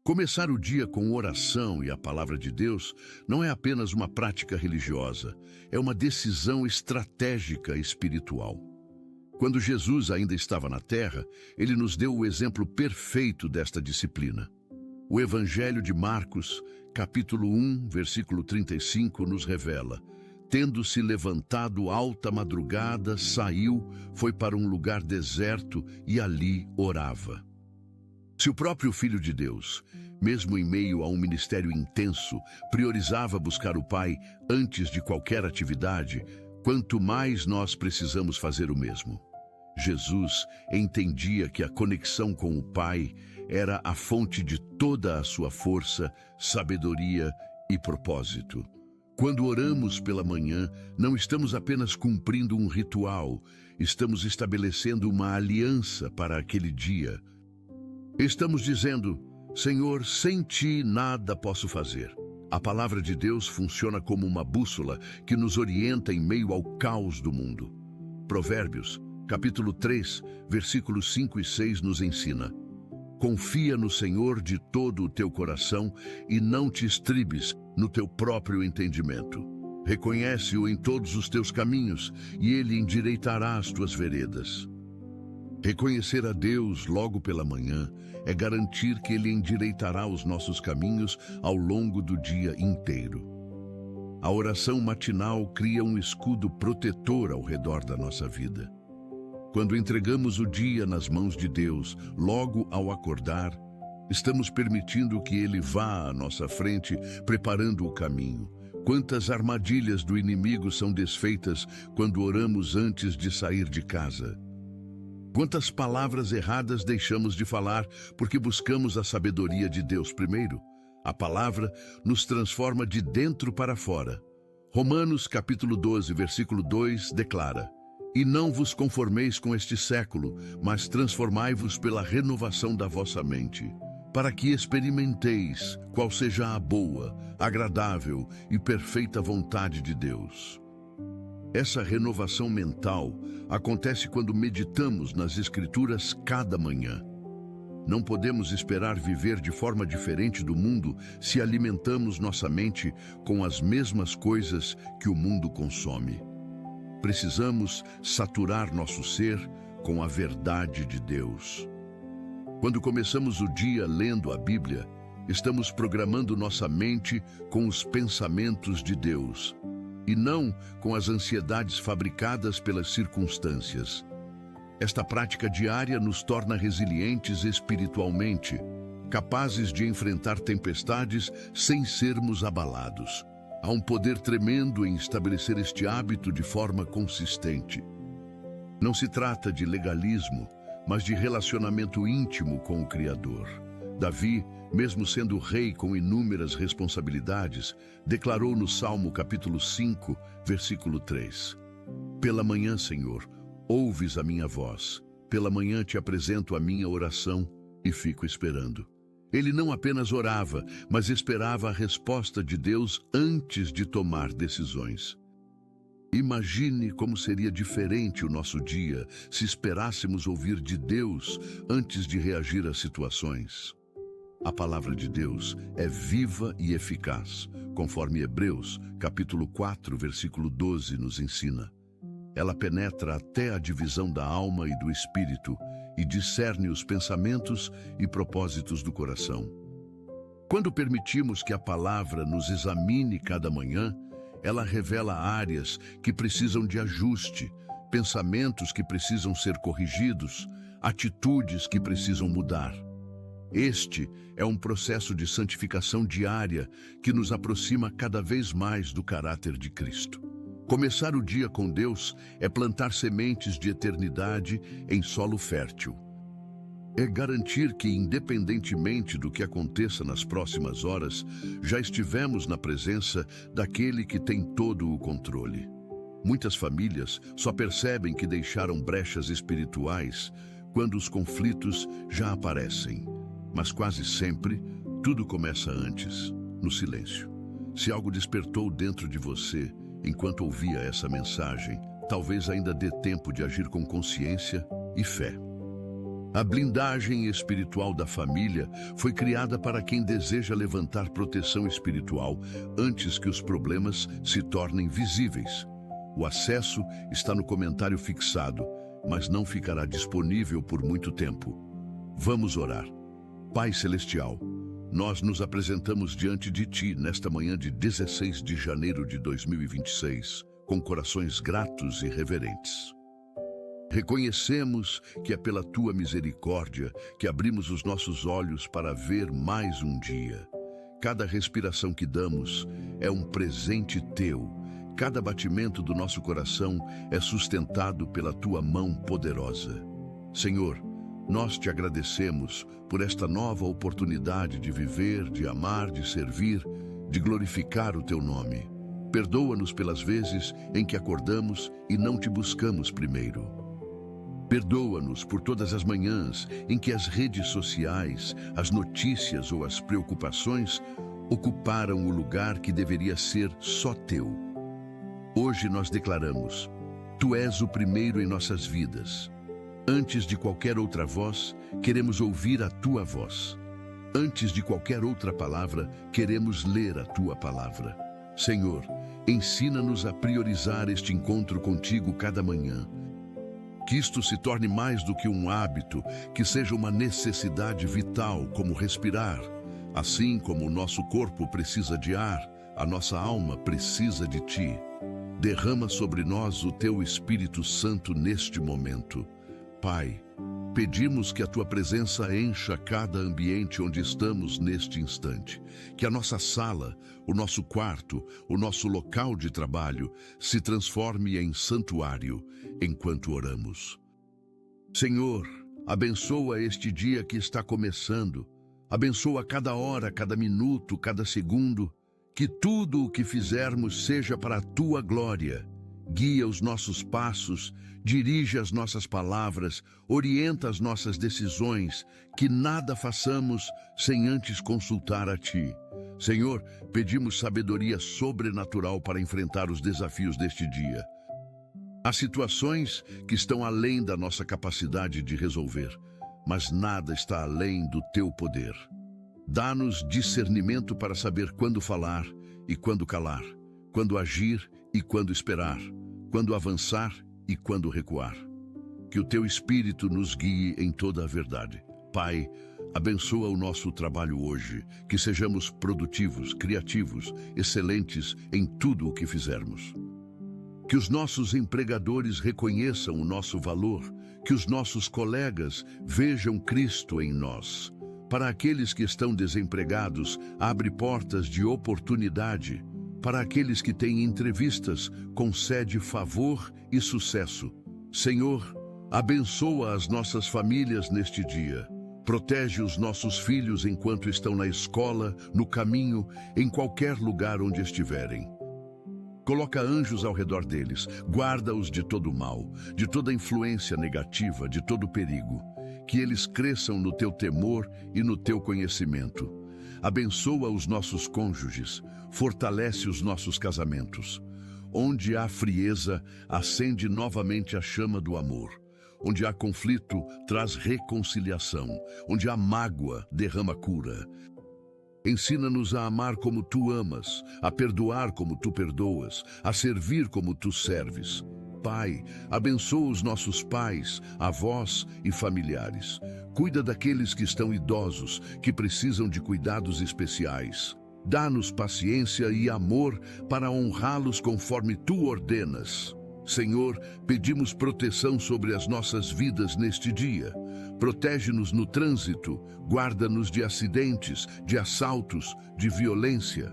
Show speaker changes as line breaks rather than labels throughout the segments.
Começar o dia com oração e a palavra de Deus não é apenas uma prática religiosa, é uma decisão estratégica espiritual. Quando Jesus ainda estava na terra, ele nos deu o exemplo perfeito desta disciplina. O Evangelho de Marcos, capítulo 1, versículo 35, nos revela: tendo-se levantado alta madrugada, saiu, foi para um lugar deserto e ali orava. Se o próprio Filho de Deus, mesmo em meio a um ministério intenso, priorizava buscar o Pai antes de qualquer atividade, quanto mais nós precisamos fazer o mesmo. Jesus entendia que a conexão com o Pai era a fonte de toda a sua força, sabedoria e propósito. Quando oramos pela manhã, não estamos apenas cumprindo um ritual, estamos estabelecendo uma aliança para aquele dia. Estamos dizendo: Senhor, sem Ti nada posso fazer. A palavra de Deus funciona como uma bússola que nos orienta em meio ao caos do mundo. Provérbios, capítulo 3, versículos 5 e 6 nos ensina: confia no Senhor de todo o teu coração e não te estribes no teu próprio entendimento. Reconhece-o em todos os teus caminhos e Ele endireitará as tuas veredas. Reconhecer a Deus logo pela manhã é garantir que Ele endireitará os nossos caminhos ao longo do dia inteiro. A oração matinal cria um escudo protetor ao redor da nossa vida. Quando entregamos o dia nas mãos de Deus, logo ao acordar, estamos permitindo que Ele vá à nossa frente, preparando o caminho. Quantas armadilhas do inimigo são desfeitas quando oramos antes de sair de casa? Quantas palavras erradas deixamos de falar porque buscamos a sabedoria de Deus primeiro? A palavra nos transforma de dentro para fora. Romanos capítulo 12, versículo 2 declara: e não vos conformeis com este século, mas transformai-vos pela renovação da vossa mente, para que experimenteis qual seja a boa, agradável e perfeita vontade de Deus. Essa renovação mental acontece quando meditamos nas Escrituras cada manhã. Não podemos esperar viver de forma diferente do mundo se alimentamos nossa mente com as mesmas coisas que o mundo consome. Precisamos saturar nosso ser com a verdade de Deus. Quando começamos o dia lendo a Bíblia, estamos programando nossa mente com os pensamentos de Deus, e não com as ansiedades fabricadas pelas circunstâncias. Esta prática diária nos torna resilientes espiritualmente, capazes de enfrentar tempestades sem sermos abalados. Há um poder tremendo em estabelecer este hábito de forma consistente. Não se trata de legalismo, mas de relacionamento íntimo com o Criador. Davi, mesmo sendo rei com inúmeras responsabilidades, declarou no Salmo capítulo 5, versículo 3: pela manhã, Senhor, ouves a minha voz. Pela manhã te apresento a minha oração e fico esperando. Ele não apenas orava, mas esperava a resposta de Deus antes de tomar decisões. Imagine como seria diferente o nosso dia se esperássemos ouvir de Deus antes de reagir às situações. A palavra de Deus é viva e eficaz, conforme Hebreus, capítulo 4, versículo 12 nos ensina. Ela penetra até a divisão da alma e do espírito e discerne os pensamentos e propósitos do coração. Quando permitimos que a palavra nos examine cada manhã, ela revela áreas que precisam de ajuste, pensamentos que precisam ser corrigidos, atitudes que precisam mudar. Este é um processo de santificação diária que nos aproxima cada vez mais do caráter de Cristo. Começar o dia com Deus é plantar sementes de eternidade em solo fértil. É garantir que, independentemente do que aconteça nas próximas horas, já estivemos na presença daquele que tem todo o controle. Muitas famílias só percebem que deixaram brechas espirituais quando os conflitos já aparecem. Mas quase sempre, tudo começa antes, no silêncio. Se algo despertou dentro de você enquanto ouvia essa mensagem, talvez ainda dê tempo de agir com consciência e fé. A blindagem espiritual da família foi criada para quem deseja levantar proteção espiritual antes que os problemas se tornem visíveis. O acesso está no comentário fixado, mas não ficará disponível por muito tempo. Vamos orar. Pai Celestial, nós nos apresentamos diante de Ti nesta manhã de 16 de janeiro de 2026, com corações gratos e reverentes. Reconhecemos que é pela Tua misericórdia que abrimos os nossos olhos para ver mais um dia. Cada respiração que damos é um presente Teu. Cada batimento do nosso coração é sustentado pela Tua mão poderosa. Senhor, nós Te agradecemos por esta nova oportunidade de viver, de amar, de servir, de glorificar o Teu nome. Perdoa-nos pelas vezes em que acordamos e não Te buscamos primeiro. Perdoa-nos por todas as manhãs em que as redes sociais, as notícias ou as preocupações ocuparam o lugar que deveria ser só Teu. Hoje nós declaramos: Tu és o primeiro em nossas vidas. Antes de qualquer outra voz, queremos ouvir a Tua voz. Antes de qualquer outra palavra, queremos ler a Tua palavra. Senhor, ensina-nos a priorizar este encontro contigo cada manhã. Que isto se torne mais do que um hábito, que seja uma necessidade vital, como respirar. Assim como o nosso corpo precisa de ar, a nossa alma precisa de Ti. Derrama sobre nós o Teu Espírito Santo neste momento. Pai, pedimos que a Tua presença encha cada ambiente onde estamos neste instante. Que a nossa sala, o nosso quarto, o nosso local de trabalho se transforme em santuário enquanto oramos. Senhor, abençoa este dia que está começando. Abençoa cada hora, cada minuto, cada segundo. Que tudo o que fizermos seja para a Tua glória. Guia os nossos passos, dirige as nossas palavras, orienta as nossas decisões, que nada façamos sem antes consultar a Ti. Senhor, pedimos sabedoria sobrenatural para enfrentar os desafios deste dia. Há situações que estão além da nossa capacidade de resolver, mas nada está além do Teu poder. Dá-nos discernimento para saber quando falar e quando calar, quando agir e quando esperar, quando avançar e quando recuar. Que o Teu Espírito nos guie em toda a verdade. Pai, abençoa o nosso trabalho hoje, que sejamos produtivos, criativos, excelentes em tudo o que fizermos. Que os nossos empregadores reconheçam o nosso valor, que os nossos colegas vejam Cristo em nós. Para aqueles que estão desempregados, abre portas de oportunidade. Para aqueles que têm entrevistas, concede favor e sucesso. Senhor, abençoa as nossas famílias neste dia. Protege os nossos filhos enquanto estão na escola, no caminho, em qualquer lugar onde estiverem. Coloca anjos ao redor deles, guarda-os de todo mal, de toda influência negativa, de todo perigo. Que eles cresçam no Teu temor e no Teu conhecimento. Abençoa os nossos cônjuges, fortalece os nossos casamentos. Onde há frieza, acende novamente a chama do amor. Onde há conflito, traz reconciliação. Onde há mágoa, derrama cura. Ensina-nos a amar como Tu amas, a perdoar como Tu perdoas, a servir como Tu serves. Pai, abençoa os nossos pais, avós e familiares. Cuida daqueles que estão idosos, que precisam de cuidados especiais. Dá-nos paciência e amor para honrá-los conforme Tu ordenas. Senhor, pedimos proteção sobre as nossas vidas neste dia. Protege-nos no trânsito, guarda-nos de acidentes, de assaltos, de violência.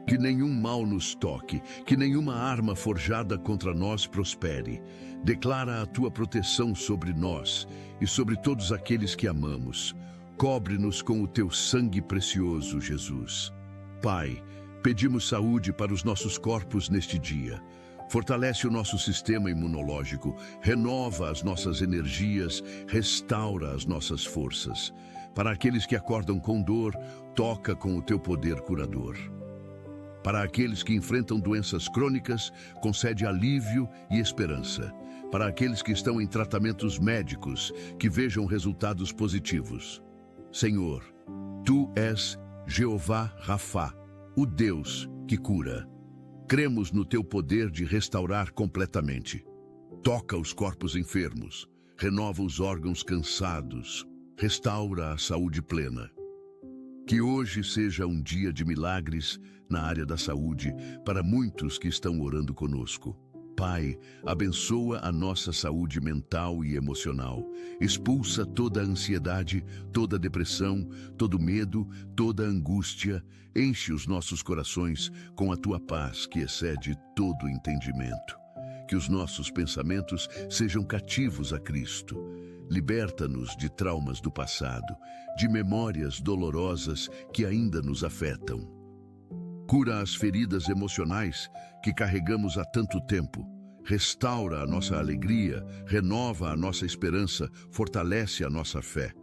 Que nenhum mal nos toque, que nenhuma arma forjada contra nós prospere. Declara a Tua proteção sobre nós e sobre todos aqueles que amamos. Cobre-nos com o Teu sangue precioso, Jesus. Pai, pedimos saúde para os nossos corpos neste dia. Fortalece o nosso sistema imunológico, renova as nossas energias, restaura as nossas forças. Para aqueles que acordam com dor, toca com o Teu poder curador. Para aqueles que enfrentam doenças crônicas, concede alívio e esperança. Para aqueles que estão em tratamentos médicos, que vejam resultados positivos. Senhor, Tu és Jeová Rafá, o Deus que cura. Cremos no Teu poder de restaurar completamente. Toca os corpos enfermos, renova os órgãos cansados, restaura a saúde plena. Que hoje seja um dia de milagres na área da saúde para muitos que estão orando conosco. Pai, abençoa a nossa saúde mental e emocional. Expulsa toda a ansiedade, toda a depressão, todo medo, toda a angústia. Enche os nossos corações com a Tua paz que excede todo entendimento. Que os nossos pensamentos sejam cativos a Cristo. Liberta-nos de traumas do passado, de memórias dolorosas que ainda nos afetam. Cura as feridas emocionais que carregamos há tanto tempo. Restaura a nossa alegria, renova a nossa esperança, fortalece a nossa fé.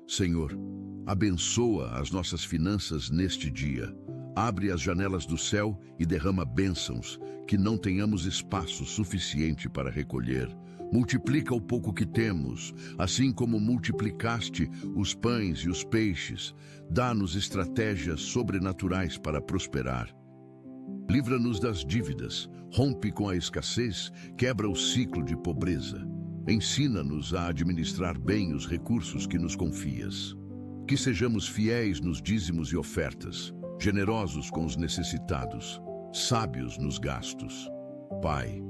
Senhor, abençoa as nossas finanças neste dia. Abre as janelas do céu e derrama bênçãos, que não tenhamos espaço suficiente para recolher. Multiplica o pouco que temos, assim como multiplicaste os pães e os peixes. Dá-nos estratégias sobrenaturais para prosperar. Livra-nos das dívidas, rompe com a escassez, quebra o ciclo de pobreza. Ensina-nos a administrar bem os recursos que nos confias. Que sejamos fiéis nos dízimos e ofertas, generosos com os necessitados, sábios nos gastos. Pai,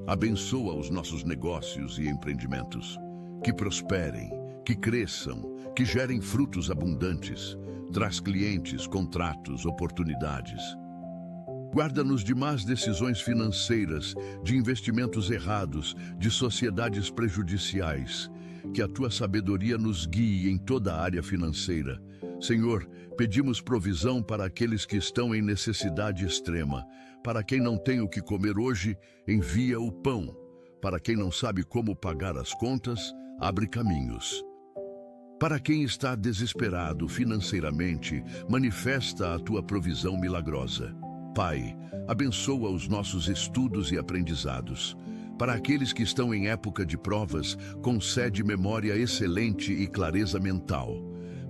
abençoa os nossos negócios e empreendimentos, que prosperem, que cresçam, que gerem frutos abundantes. Traz clientes, contratos, oportunidades. Guarda-nos de más decisões financeiras, de investimentos errados, de sociedades prejudiciais. Que a Tua sabedoria nos guie em toda a área financeira. Senhor, pedimos provisão para aqueles que estão em necessidade extrema. Para quem não tem o que comer hoje, envia o pão. Para quem não sabe como pagar as contas, abre caminhos. Para quem está desesperado financeiramente, manifesta a Tua provisão milagrosa. Pai, abençoa os nossos estudos e aprendizados. Para aqueles que estão em época de provas, concede memória excelente e clareza mental.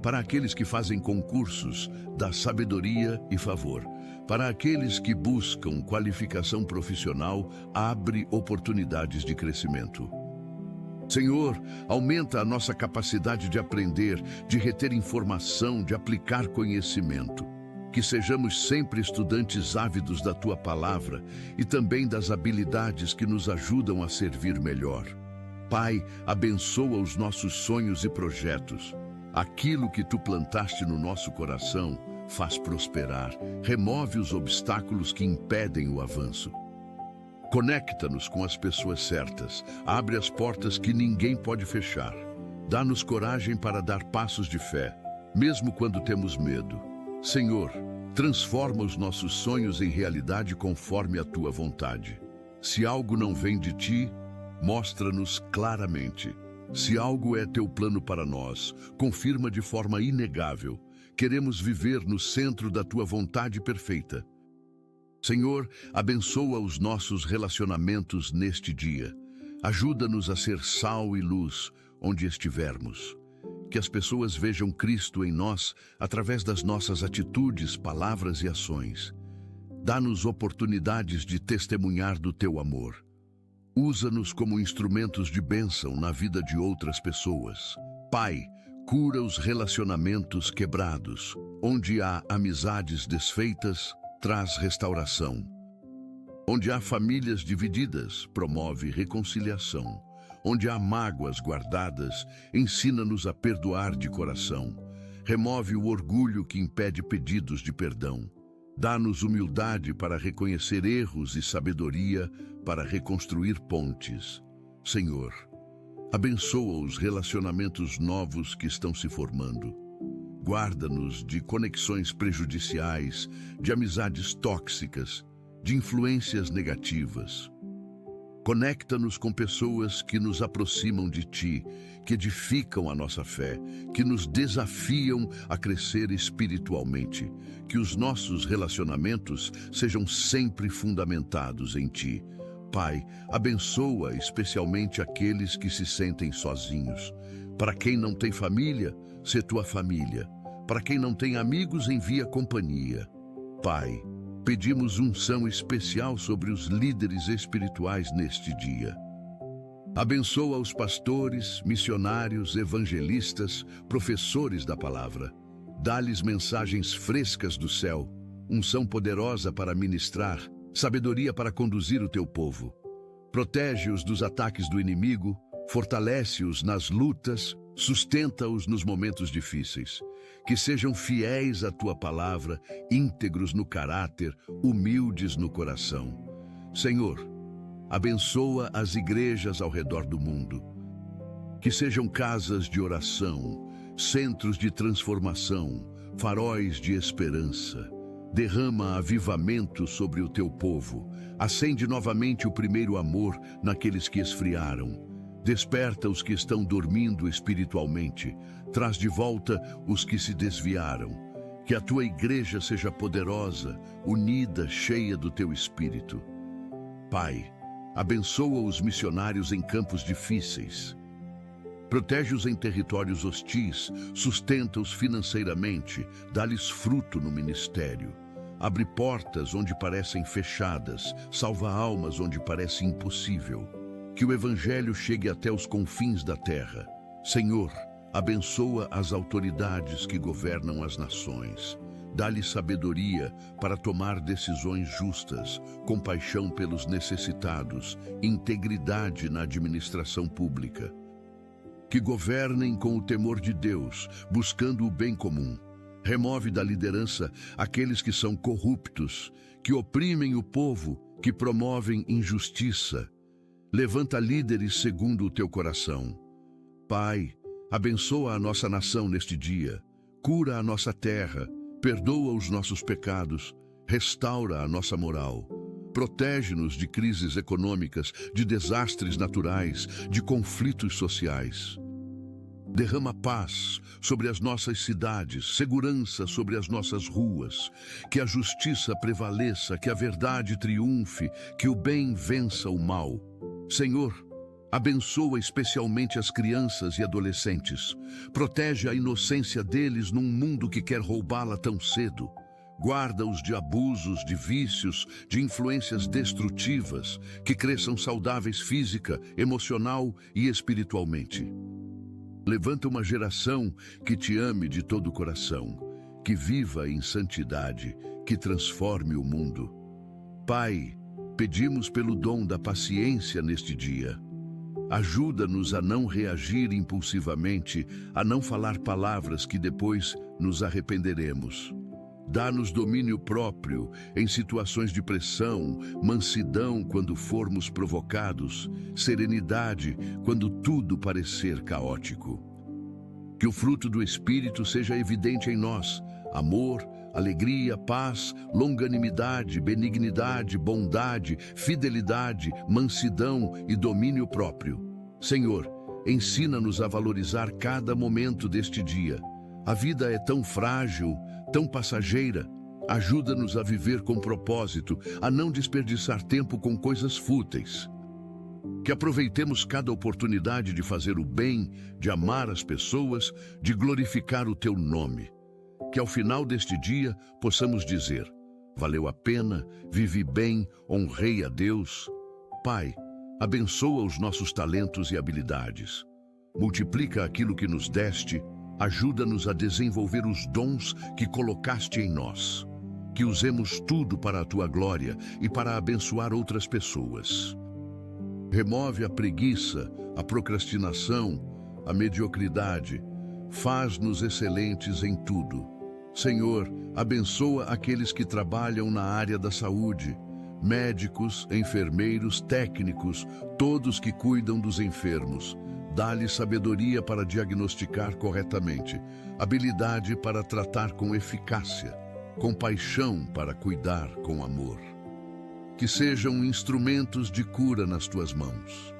Para aqueles que fazem concursos, dá sabedoria e favor. Para aqueles que buscam qualificação profissional, abre oportunidades de crescimento. Senhor, aumenta a nossa capacidade de aprender, de reter informação, de aplicar conhecimento. Que sejamos sempre estudantes ávidos da Tua palavra e também das habilidades que nos ajudam a servir melhor. Pai, abençoa os nossos sonhos e projetos. Aquilo que Tu plantaste no nosso coração faz prosperar. Remove os obstáculos que impedem o avanço. Conecta-nos com as pessoas certas. Abre as portas que ninguém pode fechar. Dá-nos coragem para dar passos de fé, mesmo quando temos medo. Senhor, transforma os nossos sonhos em realidade conforme a Tua vontade. Se algo não vem de Ti, mostra-nos claramente. Se algo é Teu plano para nós, confirma de forma inegável. Queremos viver no centro da Tua vontade perfeita. Senhor, abençoa os nossos relacionamentos neste dia. Ajuda-nos a ser sal e luz onde estivermos. Que as pessoas vejam Cristo em nós através das nossas atitudes, palavras e ações. Dá-nos oportunidades de testemunhar do Teu amor. Usa-nos como instrumentos de bênção na vida de outras pessoas. Pai, cura os relacionamentos quebrados. Onde há amizades desfeitas, traz restauração. Onde há famílias divididas, promove reconciliação. Onde há mágoas guardadas, ensina-nos a perdoar de coração. Remove o orgulho que impede pedidos de perdão. Dá-nos humildade para reconhecer erros e sabedoria para reconstruir pontes. Senhor, abençoa os relacionamentos novos que estão se formando. Guarda-nos de conexões prejudiciais, de amizades tóxicas, de influências negativas. Conecta-nos com pessoas que nos aproximam de Ti, que edificam a nossa fé, que nos desafiam a crescer espiritualmente. Que os nossos relacionamentos sejam sempre fundamentados em Ti. Pai, abençoa especialmente aqueles que se sentem sozinhos. Para quem não tem família, sê tua família. Para quem não tem amigos, envia companhia. Pai, pedimos unção especial sobre os líderes espirituais neste dia. Abençoa os pastores, missionários, evangelistas, professores da palavra. Dá-lhes mensagens frescas do céu, unção poderosa para ministrar, sabedoria para conduzir o teu povo. Protege-os dos ataques do inimigo, fortalece-os nas lutas, sustenta-os nos momentos difíceis. Que sejam fiéis à tua palavra, íntegros no caráter, humildes no coração. Senhor, abençoa as igrejas ao redor do mundo. Que sejam casas de oração, centros de transformação, faróis de esperança. Derrama avivamento sobre o teu povo. Acende novamente o primeiro amor naqueles que esfriaram. Desperta os que estão dormindo espiritualmente. Traz de volta os que se desviaram. Que a tua igreja seja poderosa, unida, cheia do teu espírito. Pai, abençoa os missionários em campos difíceis. Protege-os em territórios hostis, sustenta-os financeiramente, dá-lhes fruto no ministério. Abre portas onde parecem fechadas, salva almas onde parece impossível. Que o Evangelho chegue até os confins da terra. Senhor, abençoa as autoridades que governam as nações. Dá-lhes sabedoria para tomar decisões justas, compaixão pelos necessitados, integridade na administração pública. Que governem com o temor de Deus, buscando o bem comum. Remove da liderança aqueles que são corruptos, que oprimem o povo, que promovem injustiça. Levanta líderes segundo o teu coração. Pai, abençoa a nossa nação neste dia. Cura a nossa terra, perdoa os nossos pecados, restaura a nossa moral. Protege-nos de crises econômicas, de desastres naturais, de conflitos sociais. Derrama paz sobre as nossas cidades, segurança sobre as nossas ruas. Que a justiça prevaleça, que a verdade triunfe, que o bem vença o mal. Senhor, abençoa especialmente as crianças e adolescentes. Protege a inocência deles num mundo que quer roubá-la tão cedo. Guarda-os de abusos, de vícios, de influências destrutivas, que cresçam saudáveis física, emocional e espiritualmente. Levanta uma geração que te ame de todo o coração, que viva em santidade, que transforme o mundo. Pai, pedimos pelo dom da paciência neste dia. Ajuda-nos a não reagir impulsivamente, a não falar palavras que depois nos arrependeremos. Dá-nos domínio próprio em situações de pressão, mansidão quando formos provocados, serenidade quando tudo parecer caótico. Que o fruto do Espírito seja evidente em nós: amor, alegria, paz, longanimidade, benignidade, bondade, fidelidade, mansidão e domínio próprio. Senhor, ensina-nos a valorizar cada momento deste dia. A vida é tão frágil, tão passageira. Ajuda-nos a viver com propósito, a não desperdiçar tempo com coisas fúteis. Que aproveitemos cada oportunidade de fazer o bem, de amar as pessoas, de glorificar o teu nome. Que ao final deste dia possamos dizer: valeu a pena, vivi bem, honrei a Deus. Pai, abençoa os nossos talentos e habilidades. Multiplica aquilo que nos deste. Ajuda-nos a desenvolver os dons que colocaste em nós. Que usemos tudo para a tua glória e para abençoar outras pessoas. Remove a preguiça, a procrastinação, a mediocridade. Faz-nos excelentes em tudo. Senhor, abençoa aqueles que trabalham na área da saúde. Médicos, enfermeiros, técnicos, todos que cuidam dos enfermos. Dá-lhe sabedoria para diagnosticar corretamente, habilidade para tratar com eficácia, compaixão para cuidar com amor. Que sejam instrumentos de cura nas tuas mãos.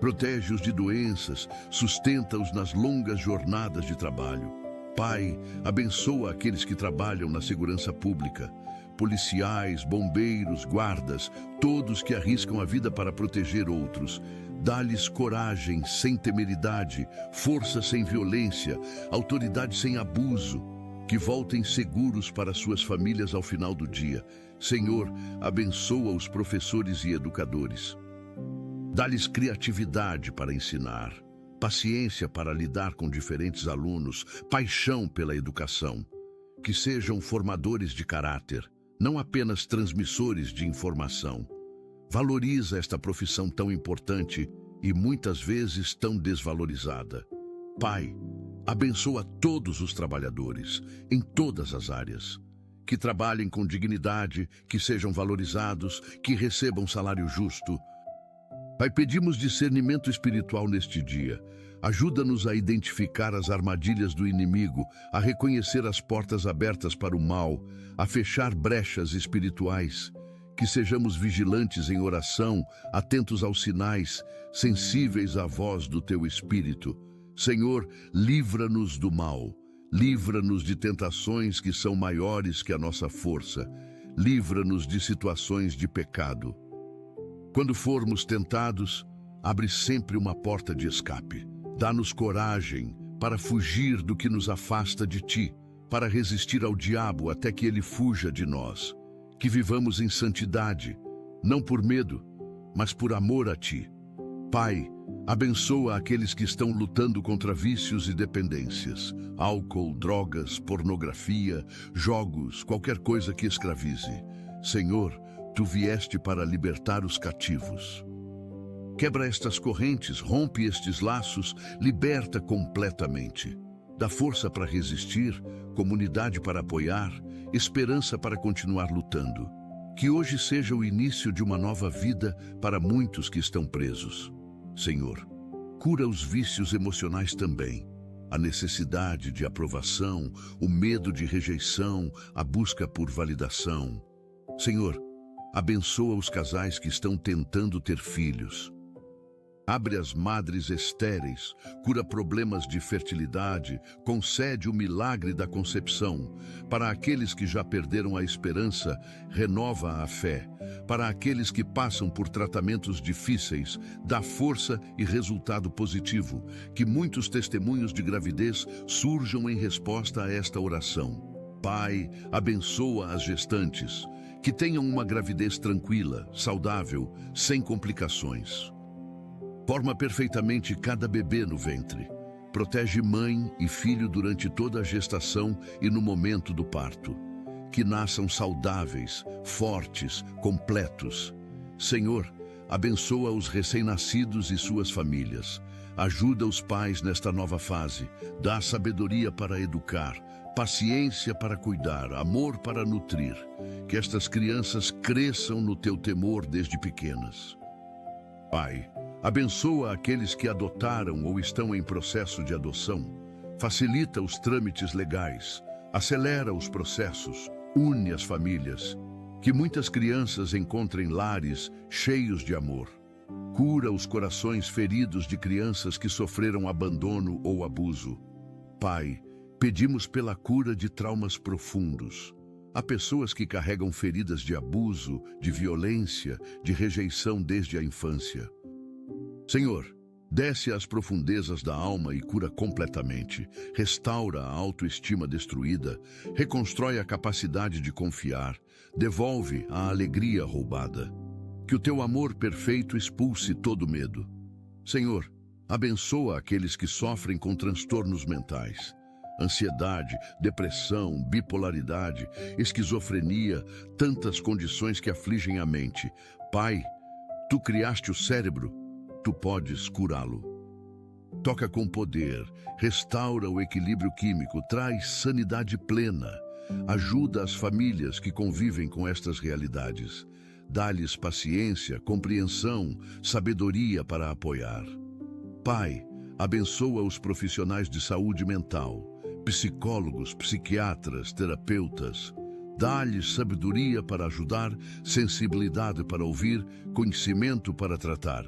Protege-os de doenças, sustenta-os nas longas jornadas de trabalho. Pai, abençoa aqueles que trabalham na segurança pública, policiais, bombeiros, guardas, todos que arriscam a vida para proteger outros. Dá-lhes coragem sem temeridade, força sem violência, autoridade sem abuso, que voltem seguros para suas famílias ao final do dia. Senhor, abençoa os professores e educadores. Dá-lhes criatividade para ensinar, paciência para lidar com diferentes alunos, paixão pela educação. Que sejam formadores de caráter, não apenas transmissores de informação. Valoriza esta profissão tão importante e muitas vezes tão desvalorizada. Pai, abençoa todos os trabalhadores, em todas as áreas. Que trabalhem com dignidade, que sejam valorizados, que recebam salário justo. Pai, pedimos discernimento espiritual neste dia. Ajuda-nos a identificar as armadilhas do inimigo, a reconhecer as portas abertas para o mal, a fechar brechas espirituais. Que sejamos vigilantes em oração, atentos aos sinais, sensíveis à voz do Teu Espírito. Senhor, livra-nos do mal. Livra-nos de tentações que são maiores que a nossa força. Livra-nos de situações de pecado. Quando formos tentados, abre sempre uma porta de escape. Dá-nos coragem para fugir do que nos afasta de Ti, para resistir ao diabo até que ele fuja de nós. Que vivamos em santidade, não por medo, mas por amor a Ti. Pai, abençoa aqueles que estão lutando contra vícios e dependências, álcool, drogas, pornografia, jogos, qualquer coisa que escravize. Senhor, Tu vieste para libertar os cativos. Quebra estas correntes, rompe estes laços, liberta completamente. Dá força para resistir, comunidade para apoiar, esperança para continuar lutando. Que hoje seja o início de uma nova vida para muitos que estão presos. Senhor, cura os vícios emocionais também. A necessidade de aprovação, o medo de rejeição, a busca por validação. Senhor, abençoa os casais que estão tentando ter filhos. Abre as madres estéreis, cura problemas de fertilidade, concede o milagre da concepção. Para aqueles que já perderam a esperança, renova a fé. Para aqueles que passam por tratamentos difíceis, dá força e resultado positivo. Que muitos testemunhos de gravidez surjam em resposta a esta oração. Pai, abençoa as gestantes. Que tenham uma gravidez tranquila, saudável, sem complicações. Forma perfeitamente cada bebê no ventre. Protege mãe e filho durante toda a gestação e no momento do parto. Que nasçam saudáveis, fortes, completos. Senhor, abençoa os recém-nascidos e suas famílias. Ajuda os pais nesta nova fase. Dá sabedoria para educar, paciência para cuidar, amor para nutrir. Que estas crianças cresçam no Teu temor desde pequenas. Pai, abençoa aqueles que adotaram ou estão em processo de adoção. Facilita os trâmites legais, acelera os processos, une as famílias. Que muitas crianças encontrem lares cheios de amor. Cura os corações feridos de crianças que sofreram abandono ou abuso. Pai, pedimos pela cura de traumas profundos. Há pessoas que carregam feridas de abuso, de violência, de rejeição desde a infância. Senhor, desce às profundezas da alma e cura completamente. Restaura a autoestima destruída, reconstrói a capacidade de confiar, devolve a alegria roubada. Que o Teu amor perfeito expulse todo medo. Senhor, abençoa aqueles que sofrem com transtornos mentais. Ansiedade, depressão, bipolaridade, esquizofrenia, tantas condições que afligem a mente. Pai, Tu criaste o cérebro, Tu podes curá-lo. Toca com poder, restaura o equilíbrio químico, traz sanidade plena. Ajuda as famílias que convivem com estas realidades. Dá-lhes paciência, compreensão, sabedoria para apoiar. Pai, abençoa os profissionais de saúde mental, psicólogos, psiquiatras, terapeutas. Dá-lhes sabedoria para ajudar, sensibilidade para ouvir, conhecimento para tratar.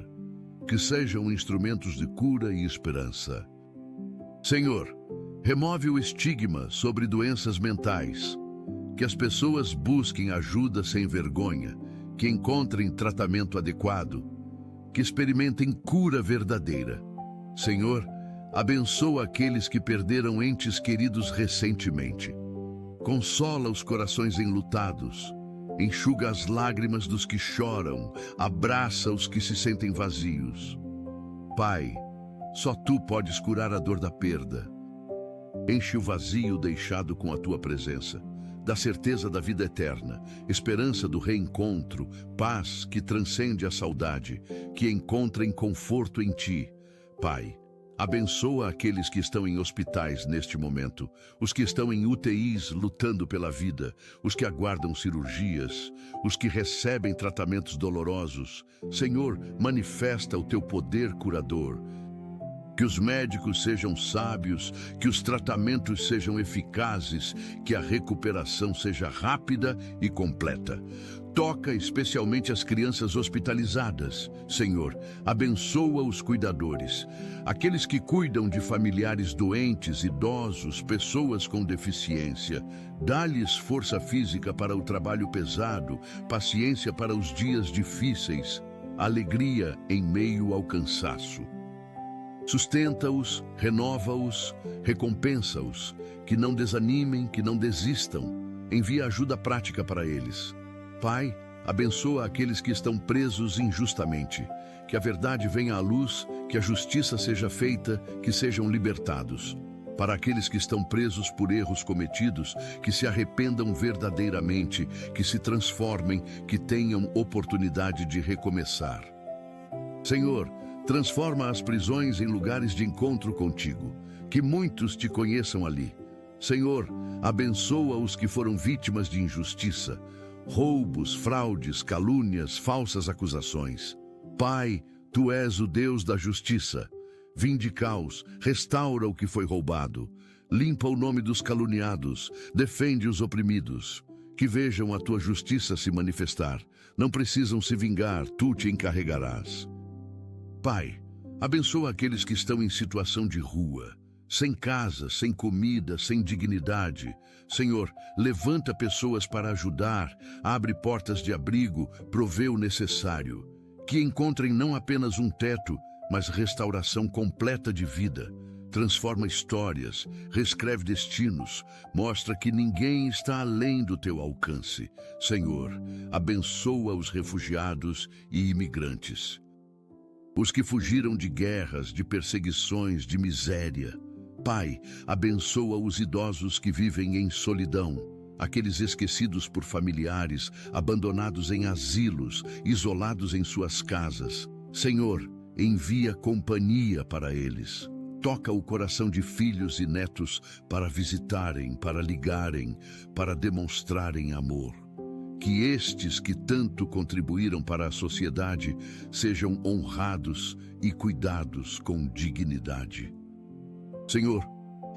Que sejam instrumentos de cura e esperança. Senhor, Remove o estigma sobre doenças mentais. Que as pessoas busquem ajuda sem vergonha, que encontrem tratamento adequado, que experimentem cura verdadeira. Senhor, abençoa aqueles que perderam entes queridos recentemente. Consola os corações enlutados. Enxuga as lágrimas dos que choram. Abraça os que se sentem vazios. Pai, só Tu podes curar a dor da perda. Enche o vazio deixado com a Tua presença. Da certeza da vida eterna, esperança do reencontro, paz que transcende a saudade, que encontrem conforto em Ti. Pai, abençoa aqueles que estão em hospitais neste momento, os que estão em UTIs lutando pela vida, os que aguardam cirurgias, os que recebem tratamentos dolorosos. Senhor, manifesta o Teu poder curador. Que os médicos sejam sábios, que os tratamentos sejam eficazes, que a recuperação seja rápida e completa. Toca especialmente as crianças hospitalizadas. Senhor, abençoa os cuidadores, aqueles que cuidam de familiares doentes, idosos, pessoas com deficiência. Dá-lhes força física para o trabalho pesado, paciência para os dias difíceis, alegria em meio ao cansaço. Sustenta-os, renova-os, recompensa-os, que não desanimem, que não desistam. Envia ajuda prática para eles. Pai, abençoa aqueles que estão presos injustamente. Que a verdade venha à luz, que a justiça seja feita, que sejam libertados. Para aqueles que estão presos por erros cometidos, que se arrependam verdadeiramente, que se transformem, que tenham oportunidade de recomeçar. Senhor, transforma as prisões em lugares de encontro contigo, que muitos te conheçam ali. Senhor, abençoa os que foram vítimas de injustiça, roubos, fraudes, calúnias, falsas acusações. Pai, Tu és o Deus da justiça. Vindica-os, restaura o que foi roubado, limpa o nome dos caluniados, defende os oprimidos. Que vejam a Tua justiça se manifestar. Não precisam se vingar, Tu te encarregarás. Pai, abençoa aqueles que estão em situação de rua, sem casa, sem comida, sem dignidade. Senhor, levanta pessoas para ajudar, abre portas de abrigo, provê o necessário. Que encontrem não apenas um teto, mas restauração completa de vida. Transforma histórias, reescreve destinos, mostra que ninguém está além do Teu alcance. Senhor, abençoa os refugiados e imigrantes. Os que fugiram de guerras, de perseguições, de miséria. Pai, abençoa os idosos que vivem em solidão, aqueles esquecidos por familiares, abandonados em asilos, isolados em suas casas. Senhor, envia companhia para eles. Toca o coração de filhos e netos para visitarem, para ligarem, para demonstrarem amor. Que estes que tanto contribuíram para a sociedade sejam honrados e cuidados com dignidade. Senhor,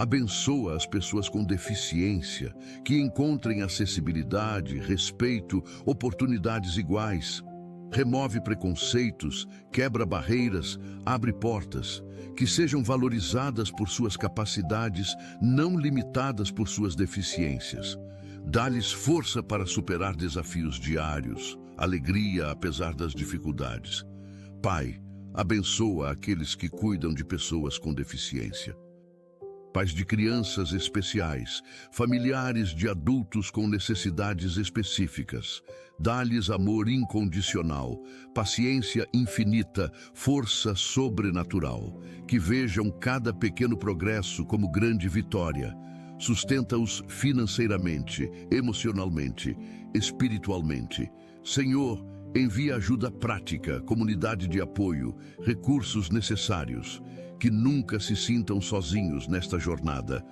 abençoa as pessoas com deficiência, que encontrem acessibilidade, respeito, oportunidades iguais. Remove preconceitos, quebra barreiras, abre portas, que sejam valorizadas por suas capacidades, não limitadas por suas deficiências. Dá-lhes força para superar desafios diários, alegria apesar das dificuldades. Pai, abençoa aqueles que cuidam de pessoas com deficiência. Pais de crianças especiais, familiares de adultos com necessidades específicas. Dá-lhes amor incondicional, paciência infinita, força sobrenatural. Que vejam cada pequeno progresso como grande vitória. Sustenta-os financeiramente, emocionalmente, espiritualmente. Senhor, envia ajuda prática, comunidade de apoio, recursos necessários. Que nunca se sintam sozinhos nesta jornada.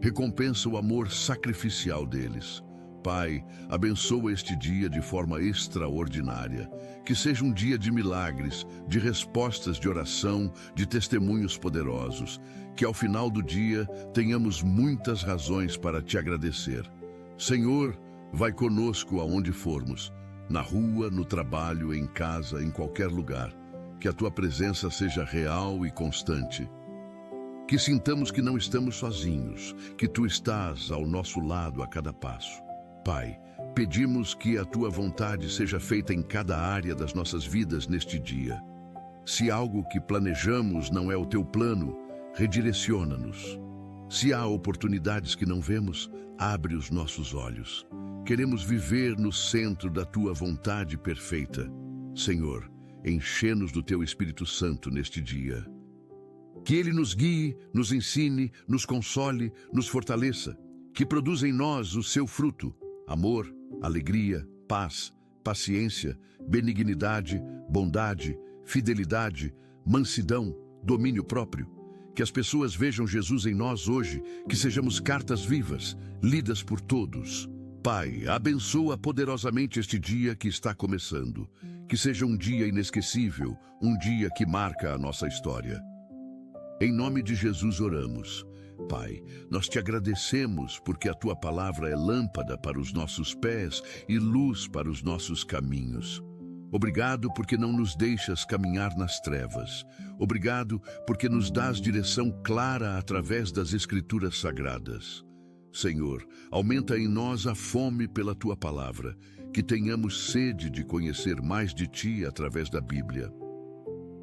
Recompensa o amor sacrificial deles. Pai, abençoa este dia de forma extraordinária. Que seja um dia de milagres, de respostas de oração, de testemunhos poderosos. Que ao final do dia tenhamos muitas razões para te agradecer. Senhor, vai conosco aonde formos, na rua, no trabalho, em casa, em qualquer lugar. Que a Tua presença seja real e constante. Que sintamos que não estamos sozinhos, que Tu estás ao nosso lado a cada passo. Pai, pedimos que a Tua vontade seja feita em cada área das nossas vidas neste dia. Se algo que planejamos não é o Teu plano, redireciona-nos. Se há oportunidades que não vemos, abre os nossos olhos. Queremos viver no centro da Tua vontade perfeita. Senhor, enche-nos do Teu Espírito Santo neste dia. Que Ele nos guie, nos ensine, nos console, nos fortaleça. Que produza em nós o Seu fruto: amor, alegria, paz, paciência, benignidade, bondade, fidelidade, mansidão, domínio próprio. Que as pessoas vejam Jesus em nós hoje, que sejamos cartas vivas, lidas por todos. Pai, abençoa poderosamente este dia que está começando. Que seja um dia inesquecível, um dia que marca a nossa história. Em nome de Jesus oramos. Pai, nós te agradecemos porque a Tua palavra é lâmpada para os nossos pés e luz para os nossos caminhos. Obrigado porque não nos deixas caminhar nas trevas. Obrigado porque nos dás direção clara através das Escrituras Sagradas. Senhor, aumenta em nós a fome pela Tua palavra, que tenhamos sede de conhecer mais de Ti através da Bíblia.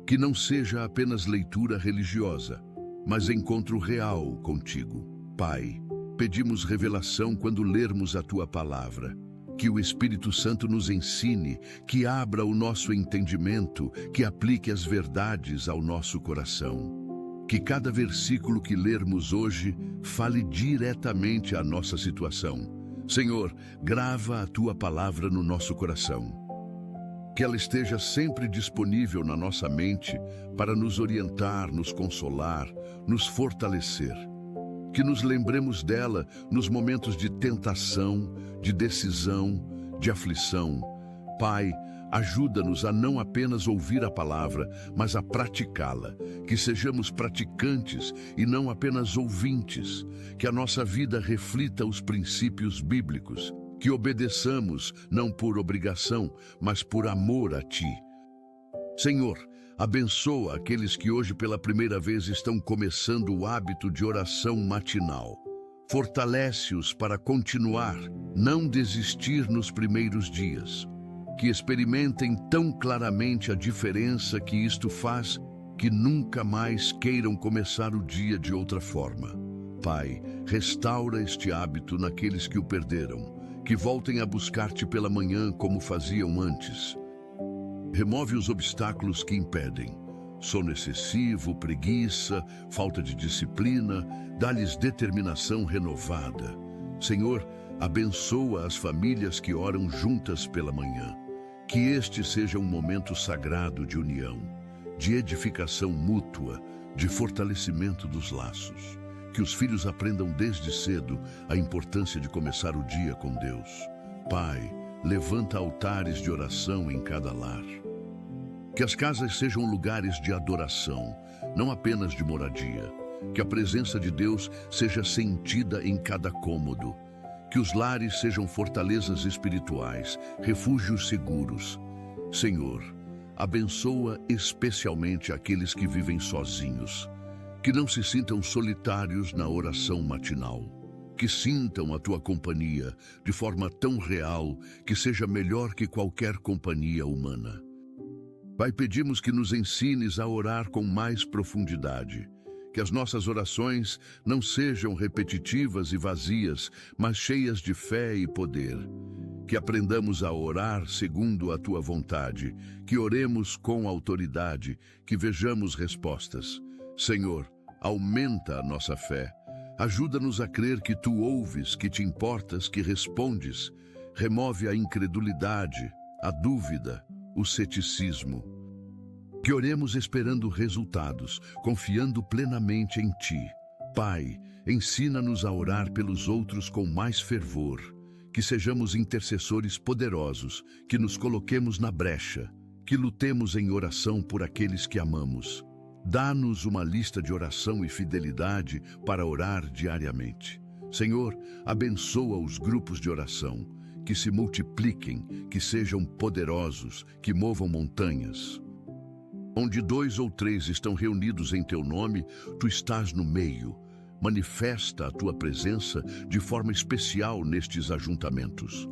Que não seja apenas leitura religiosa, mas encontro real contigo. Pai, pedimos revelação quando lermos a Tua palavra. Que o Espírito Santo nos ensine, que abra o nosso entendimento, que aplique as verdades ao nosso coração. Que cada versículo que lermos hoje fale diretamente à nossa situação. Senhor, grava a Tua palavra no nosso coração. Que ela esteja sempre disponível na nossa mente para nos orientar, nos consolar, nos fortalecer. Que nos lembremos dela nos momentos de tentação, de decisão, de aflição. Pai, ajuda-nos a não apenas ouvir a palavra, mas a praticá-la. Que sejamos praticantes e não apenas ouvintes. Que a nossa vida reflita os princípios bíblicos. Que obedeçamos não por obrigação, mas por amor a Ti. Senhor, abençoa aqueles que hoje pela primeira vez estão começando o hábito de oração matinal. Fortalece-os para continuar, não desistir nos primeiros dias. Que experimentem tão claramente a diferença que isto faz, que nunca mais queiram começar o dia de outra forma. Pai, restaura este hábito naqueles que o perderam, que voltem a buscar-Te pela manhã como faziam antes. Remove os obstáculos que impedem. Sono excessivo, preguiça, falta de disciplina, dá-lhes determinação renovada. Senhor, abençoa as famílias que oram juntas pela manhã. Que este seja um momento sagrado de união, de edificação mútua, de fortalecimento dos laços. Que os filhos aprendam desde cedo a importância de começar o dia com Deus. Pai, levanta altares de oração em cada lar. Que as casas sejam lugares de adoração, não apenas de moradia. Que a presença de Deus seja sentida em cada cômodo. Que os lares sejam fortalezas espirituais, refúgios seguros. Senhor, abençoa especialmente aqueles que vivem sozinhos. Que não se sintam solitários na oração matinal. Que sintam a Tua companhia de forma tão real que seja melhor que qualquer companhia humana. Pai, pedimos que nos ensines a orar com mais profundidade. Que as nossas orações não sejam repetitivas e vazias, mas cheias de fé e poder. Que aprendamos a orar segundo a Tua vontade, que oremos com autoridade, que vejamos respostas. Senhor, aumenta a nossa fé. Ajuda-nos a crer que Tu ouves, que Te importas, que respondes. Remove a incredulidade, a dúvida, o ceticismo. Que oremos esperando resultados, confiando plenamente em Ti. Pai, ensina-nos a orar pelos outros com mais fervor. Que sejamos intercessores poderosos, que nos coloquemos na brecha, que lutemos em oração por aqueles que amamos. Dá-nos uma lista de oração e fidelidade para orar diariamente. Senhor, abençoa os grupos de oração, que se multipliquem, que sejam poderosos, que movam montanhas. Onde 2 ou 3 estão reunidos em teu nome, tu estás no meio. Manifesta a tua presença de forma especial nestes ajuntamentos.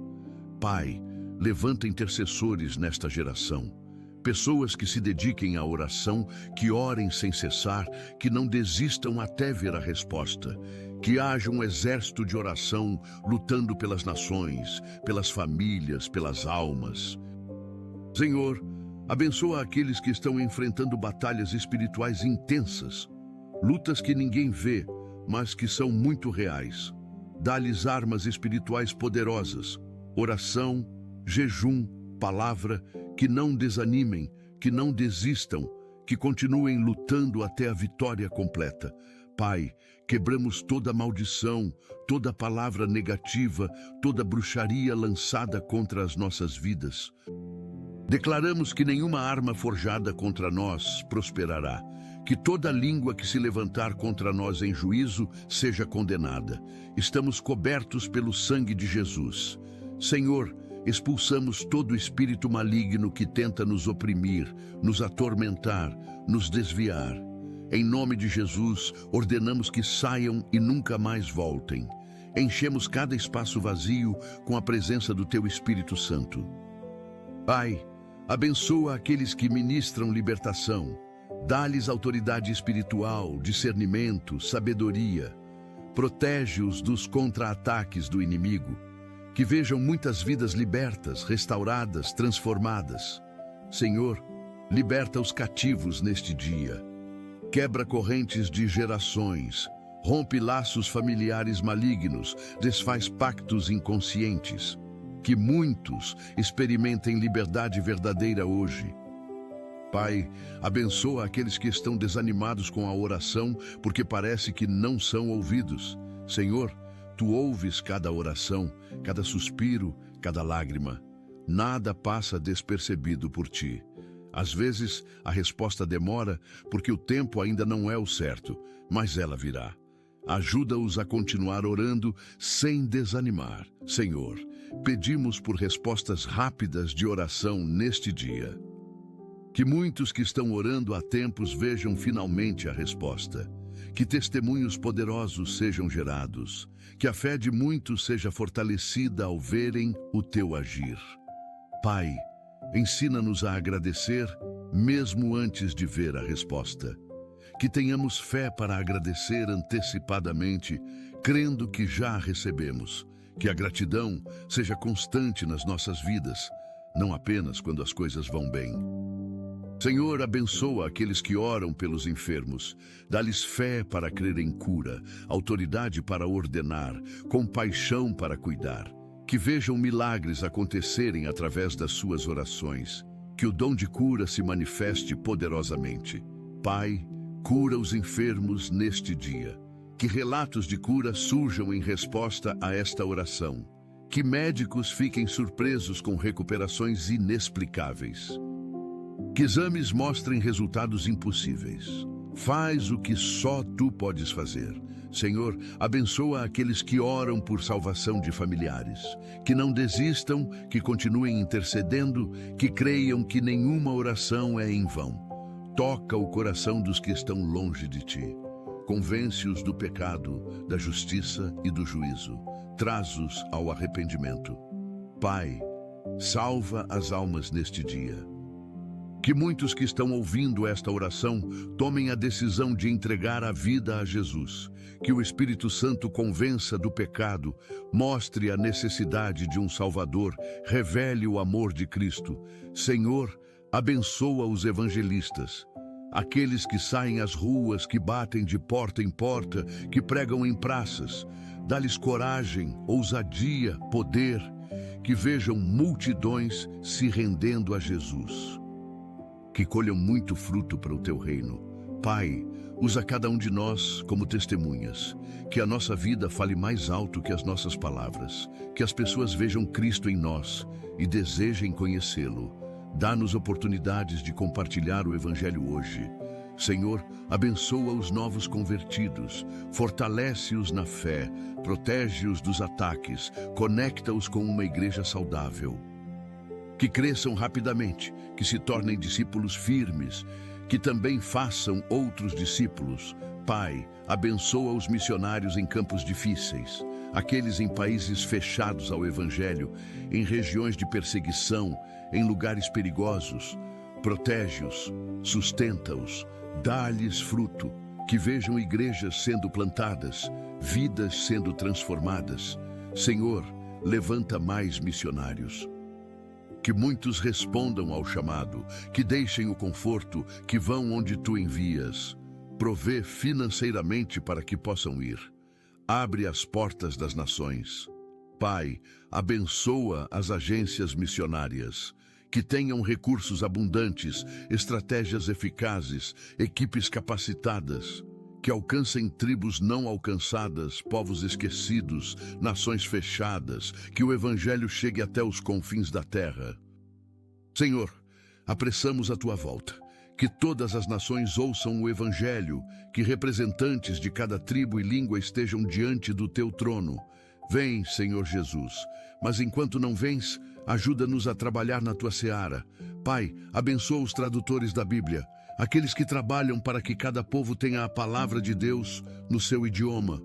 Pai, levanta intercessores nesta geração. Pessoas que se dediquem à oração, que orem sem cessar, que não desistam até ver a resposta. Que haja um exército de oração lutando pelas nações, pelas famílias, pelas almas. Senhor, abençoa aqueles que estão enfrentando batalhas espirituais intensas, lutas que ninguém vê, mas que são muito reais. Dá-lhes armas espirituais poderosas, oração, jejum, palavra, que não desanimem, que não desistam, que continuem lutando até a vitória completa. Pai, quebramos toda maldição, toda palavra negativa, toda bruxaria lançada contra as nossas vidas. Declaramos que nenhuma arma forjada contra nós prosperará, que toda língua que se levantar contra nós em juízo seja condenada. Estamos cobertos pelo sangue de Jesus. Senhor, expulsamos todo espírito maligno que tenta nos oprimir, nos atormentar, nos desviar. Em nome de Jesus, ordenamos que saiam e nunca mais voltem. Enchemos cada espaço vazio com a presença do Teu Espírito Santo. Pai, abençoa aqueles que ministram libertação. Dá-lhes autoridade espiritual, discernimento, sabedoria. Protege-os dos contra-ataques do inimigo. Que vejam muitas vidas libertas, restauradas, transformadas. Senhor, liberta os cativos neste dia. Quebra correntes de gerações. Rompe laços familiares malignos. Desfaz pactos inconscientes. Que muitos experimentem liberdade verdadeira hoje. Pai, abençoa aqueles que estão desanimados com a oração, porque parece que não são ouvidos. Senhor, Tu ouves cada oração, cada suspiro, cada lágrima. Nada passa despercebido por Ti. Às vezes, a resposta demora porque o tempo ainda não é o certo, mas ela virá. Ajuda-os a continuar orando sem desanimar. Senhor, pedimos por respostas rápidas de oração neste dia. Que muitos que estão orando há tempos vejam finalmente a resposta. Que testemunhos poderosos sejam gerados. Que a fé de muitos seja fortalecida ao verem o Teu agir. Pai, ensina-nos a agradecer, mesmo antes de ver a resposta. Que tenhamos fé para agradecer antecipadamente, crendo que já a recebemos. Que a gratidão seja constante nas nossas vidas, não apenas quando as coisas vão bem. Senhor, abençoa aqueles que oram pelos enfermos. Dá-lhes fé para crer em cura, autoridade para ordenar, compaixão para cuidar. Que vejam milagres acontecerem através das suas orações. Que o dom de cura se manifeste poderosamente. Pai, cura os enfermos neste dia. Que relatos de cura surjam em resposta a esta oração. Que médicos fiquem surpresos com recuperações inexplicáveis. Que exames mostrem resultados impossíveis. Faz o que só Tu podes fazer. Senhor, abençoa aqueles que oram por salvação de familiares. Que não desistam, que continuem intercedendo, que creiam que nenhuma oração é em vão. Toca o coração dos que estão longe de Ti. Convence-os do pecado, da justiça e do juízo. Traz-os ao arrependimento. Pai, salva as almas neste dia. Que muitos que estão ouvindo esta oração tomem a decisão de entregar a vida a Jesus. Que o Espírito Santo convença do pecado, mostre a necessidade de um Salvador, revele o amor de Cristo. Senhor, abençoa os evangelistas. Aqueles que saem às ruas, que batem de porta em porta, que pregam em praças. Dá-lhes coragem, ousadia, poder, que vejam multidões se rendendo a Jesus. Que colham muito fruto para o Teu reino. Pai, usa cada um de nós como testemunhas. Que a nossa vida fale mais alto que as nossas palavras. Que as pessoas vejam Cristo em nós e desejem conhecê-lo. Dá-nos oportunidades de compartilhar o Evangelho hoje. Senhor, abençoa os novos convertidos, fortalece-os na fé, protege-os dos ataques, conecta-os com uma igreja saudável. Que cresçam rapidamente, que se tornem discípulos firmes, que também façam outros discípulos. Pai, abençoa os missionários em campos difíceis, aqueles em países fechados ao Evangelho, em regiões de perseguição, em lugares perigosos. Protege-os, sustenta-os, dá-lhes fruto, que vejam igrejas sendo plantadas, vidas sendo transformadas. Senhor, levanta mais missionários. Que muitos respondam ao chamado, que deixem o conforto, que vão onde tu envias. Provê financeiramente para que possam ir. Abre as portas das nações. Pai, abençoa as agências missionárias, que tenham recursos abundantes, estratégias eficazes, equipes capacitadas, que alcancem tribos não alcançadas, povos esquecidos, nações fechadas, que o Evangelho chegue até os confins da terra. Senhor, apressamos a tua volta, que todas as nações ouçam o Evangelho, que representantes de cada tribo e língua estejam diante do teu trono. Vem, Senhor Jesus, mas enquanto não vens, ajuda-nos a trabalhar na tua seara. Pai, abençoa os tradutores da Bíblia, aqueles que trabalham para que cada povo tenha a palavra de Deus no seu idioma.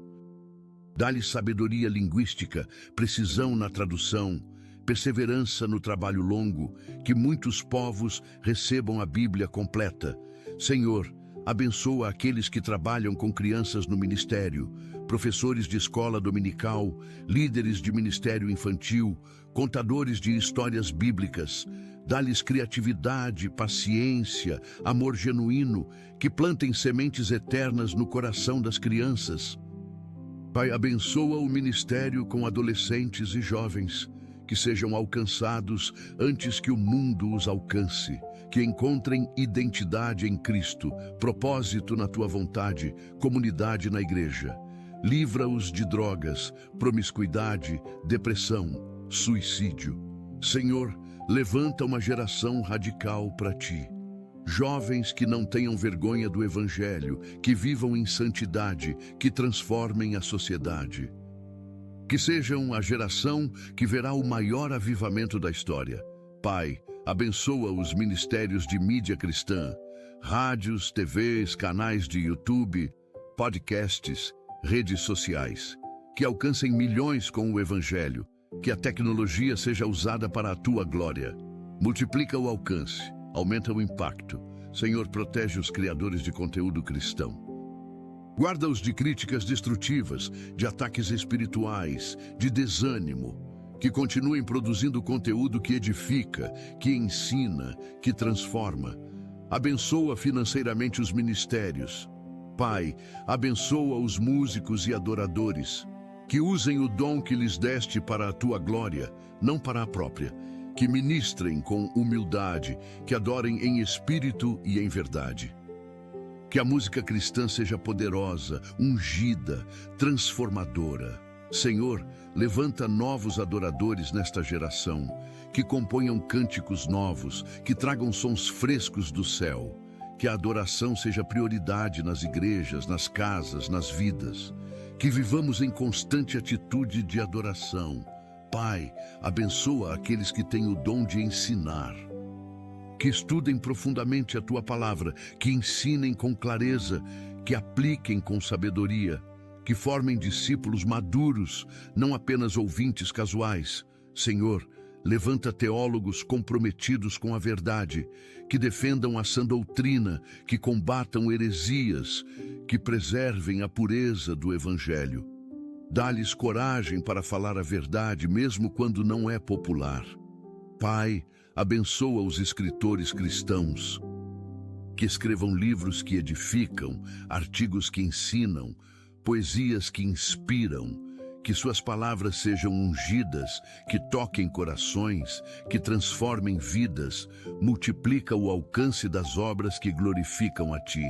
Dá-lhes sabedoria linguística, precisão na tradução, perseverança no trabalho longo, que muitos povos recebam a Bíblia completa. Senhor, abençoa aqueles que trabalham com crianças no ministério, professores de escola dominical, líderes de ministério infantil, contadores de histórias bíblicas. Dá-lhes criatividade, paciência, amor genuíno, que plantem sementes eternas no coração das crianças. Pai, abençoa o ministério com adolescentes e jovens, que sejam alcançados antes que o mundo os alcance, que encontrem identidade em Cristo, propósito na tua vontade, comunidade na igreja. Livra-os de drogas, promiscuidade, depressão, suicídio. Senhor, levanta uma geração radical para ti. Jovens que não tenham vergonha do Evangelho, que vivam em santidade, que transformem a sociedade. Que sejam a geração que verá o maior avivamento da história. Pai, abençoa os ministérios de mídia cristã, rádios, TVs, canais de YouTube, podcasts, redes sociais, que alcancem milhões com o Evangelho, que a tecnologia seja usada para a tua glória. Multiplica o alcance, aumenta o impacto. Senhor, protege os criadores de conteúdo cristão. Guarda-os de críticas destrutivas, de ataques espirituais, de desânimo, que continuem produzindo conteúdo que edifica, que ensina, que transforma. Abençoa financeiramente os ministérios. Pai, abençoa os músicos e adoradores, que usem o dom que lhes deste para a tua glória, não para a própria, que ministrem com humildade, que adorem em espírito e em verdade. Que a música cristã seja poderosa, ungida, transformadora. Senhor, levanta novos adoradores nesta geração, que componham cânticos novos, que tragam sons frescos do céu. Que a adoração seja prioridade nas igrejas, nas casas, nas vidas. Que vivamos em constante atitude de adoração. Pai, abençoa aqueles que têm o dom de ensinar. Que estudem profundamente a tua palavra, que ensinem com clareza, que apliquem com sabedoria, que formem discípulos maduros, não apenas ouvintes casuais. Senhor, levanta teólogos comprometidos com a verdade, que defendam a sã doutrina, que combatam heresias, que preservem a pureza do Evangelho. Dá-lhes coragem para falar a verdade, mesmo quando não é popular. Pai, abençoa os escritores cristãos, que escrevam livros que edificam, artigos que ensinam, poesias que inspiram, que suas palavras sejam ungidas, que toquem corações, que transformem vidas, multiplica o alcance das obras que glorificam a ti.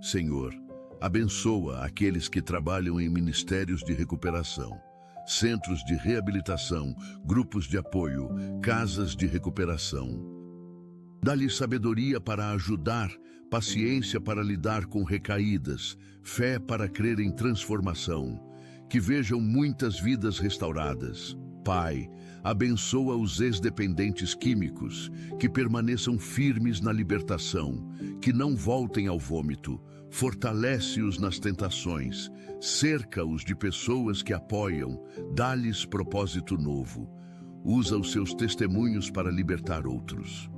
Senhor, abençoa aqueles que trabalham em ministérios de recuperação, centros de reabilitação, grupos de apoio, casas de recuperação. Dá-lhes sabedoria para ajudar, paciência para lidar com recaídas, fé para crer em transformação, que vejam muitas vidas restauradas. Pai, abençoa os ex-dependentes químicos, que permaneçam firmes na libertação, que não voltem ao vômito, fortalece-os nas tentações, cerca-os de pessoas que apoiam, dá-lhes propósito novo, usa os seus testemunhos para libertar outros.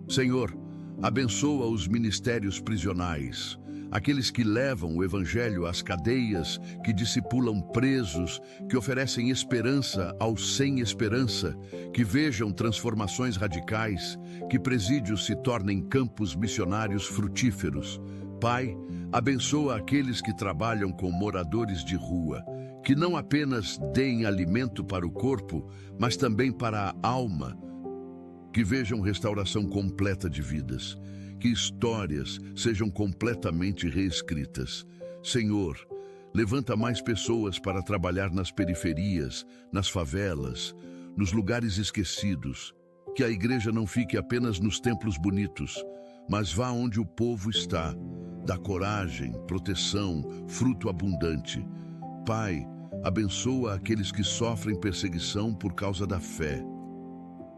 Senhor, abençoa os ministérios prisionais, aqueles que levam o Evangelho às cadeias, que discipulam presos, que oferecem esperança aos sem esperança, que vejam transformações radicais, que presídios se tornem campos missionários frutíferos. Pai, abençoa aqueles que trabalham com moradores de rua, que não apenas deem alimento para o corpo, mas também para a alma, que vejam restauração completa de vidas, que histórias sejam completamente reescritas. Senhor, levanta mais pessoas para trabalhar nas periferias, nas favelas, nos lugares esquecidos, que a igreja não fique apenas nos templos bonitos, mas vá onde o povo está, dá coragem, proteção, fruto abundante. Pai, abençoa aqueles que sofrem perseguição por causa da fé.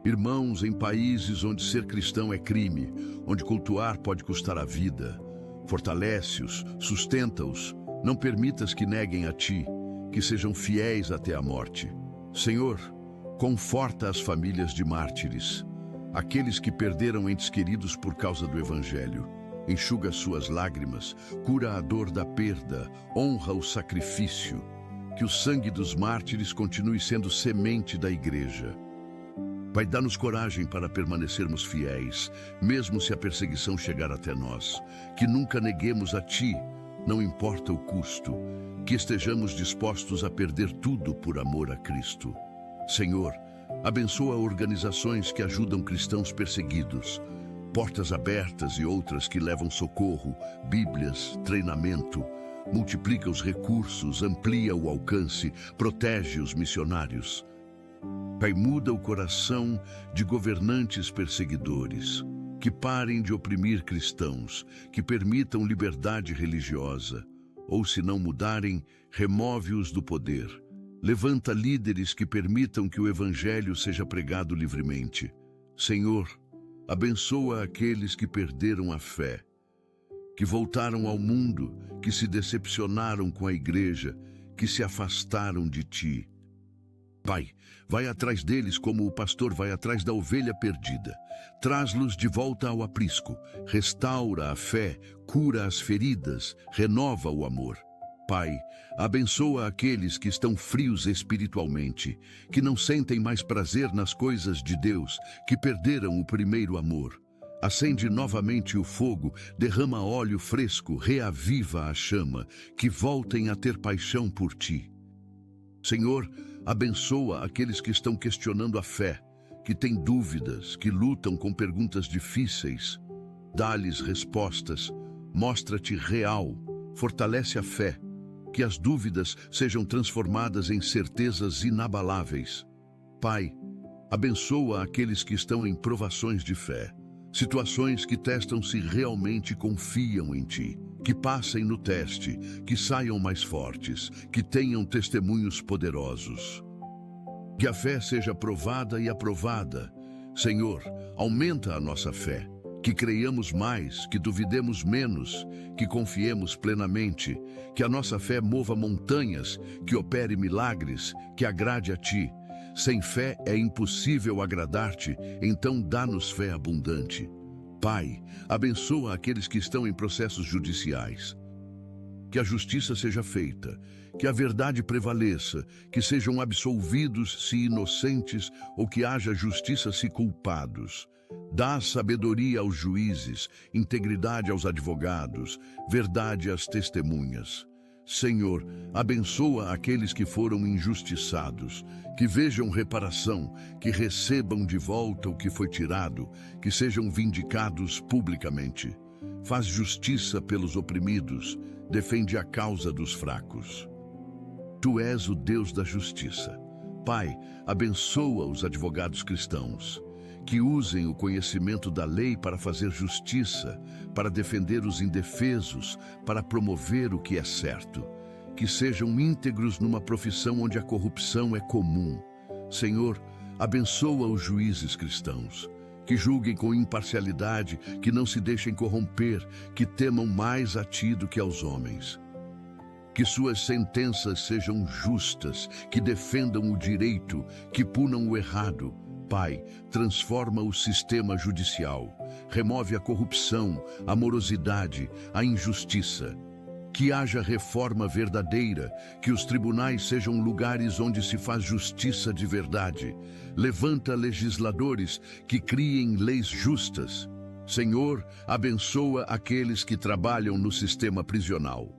Irmãos em países onde ser cristão é crime, onde cultuar pode custar a vida, fortalece-os, sustenta-os, não permitas que neguem a Ti, que sejam fiéis até a morte. Senhor, conforta as famílias de mártires, aqueles que perderam entes queridos por causa do Evangelho. Enxuga suas lágrimas, cura a dor da perda, honra o sacrifício. Que o sangue dos mártires continue sendo semente da igreja. Pai, dá-nos coragem para permanecermos fiéis, mesmo se a perseguição chegar até nós. Que nunca neguemos a Ti, não importa o custo. Que estejamos dispostos a perder tudo por amor a Cristo. Senhor, abençoa organizações que ajudam cristãos perseguidos, Portas Abertas e outras que levam socorro, Bíblias, treinamento. Multiplica os recursos, amplia o alcance, protege os missionários. Pai, muda o coração de governantes perseguidores, que parem de oprimir cristãos, que permitam liberdade religiosa, ou se não mudarem, remove-os do poder. Levanta líderes que permitam que o Evangelho seja pregado livremente. Senhor, abençoa aqueles que perderam a fé, que voltaram ao mundo, que se decepcionaram com a igreja, que se afastaram de Ti. Pai, vai atrás deles como o pastor vai atrás da ovelha perdida. Traz-los de volta ao aprisco, restaura a fé, cura as feridas, renova o amor. Pai, abençoa aqueles que estão frios espiritualmente, que não sentem mais prazer nas coisas de Deus, que perderam o primeiro amor. Acende novamente o fogo, derrama óleo fresco, reaviva a chama, que voltem a ter paixão por Ti. Senhor, abençoa aqueles que estão questionando a fé, que têm dúvidas, que lutam com perguntas difíceis. Dá-lhes respostas, mostra-te real, fortalece a fé, que as dúvidas sejam transformadas em certezas inabaláveis. Pai, abençoa aqueles que estão em provações de fé, situações que testam se realmente confiam em Ti. Que passem no teste, que saiam mais fortes, que tenham testemunhos poderosos. Que a fé seja provada e aprovada. Senhor, aumenta a nossa fé, que creiamos mais, que duvidemos menos, que confiemos plenamente, que a nossa fé mova montanhas, que opere milagres, que agrade a Ti. Sem fé é impossível agradar-te, então dá-nos fé abundante. Pai, abençoa aqueles que estão em processos judiciais. Que a justiça seja feita, que a verdade prevaleça, que sejam absolvidos se inocentes ou que haja justiça se culpados. Dá sabedoria aos juízes, integridade aos advogados, verdade às testemunhas. Senhor, abençoa aqueles que foram injustiçados, que vejam reparação, que recebam de volta o que foi tirado, que sejam vindicados publicamente. Faz justiça pelos oprimidos, defende a causa dos fracos. Tu és o Deus da justiça. Pai, abençoa os advogados cristãos, que usem o conhecimento da lei para fazer justiça, para defender os indefesos, para promover o que é certo. Que sejam íntegros numa profissão onde a corrupção é comum. Senhor, abençoa os juízes cristãos, que julguem com imparcialidade, que não se deixem corromper, que temam mais a ti do que aos homens. Que suas sentenças sejam justas, que defendam o direito, que punam o errado. Pai, transforma o sistema judicial, remove a corrupção, a morosidade, a injustiça. Que haja reforma verdadeira, que os tribunais sejam lugares onde se faz justiça de verdade. Levanta legisladores que criem leis justas. Senhor, abençoa aqueles que trabalham no sistema prisional.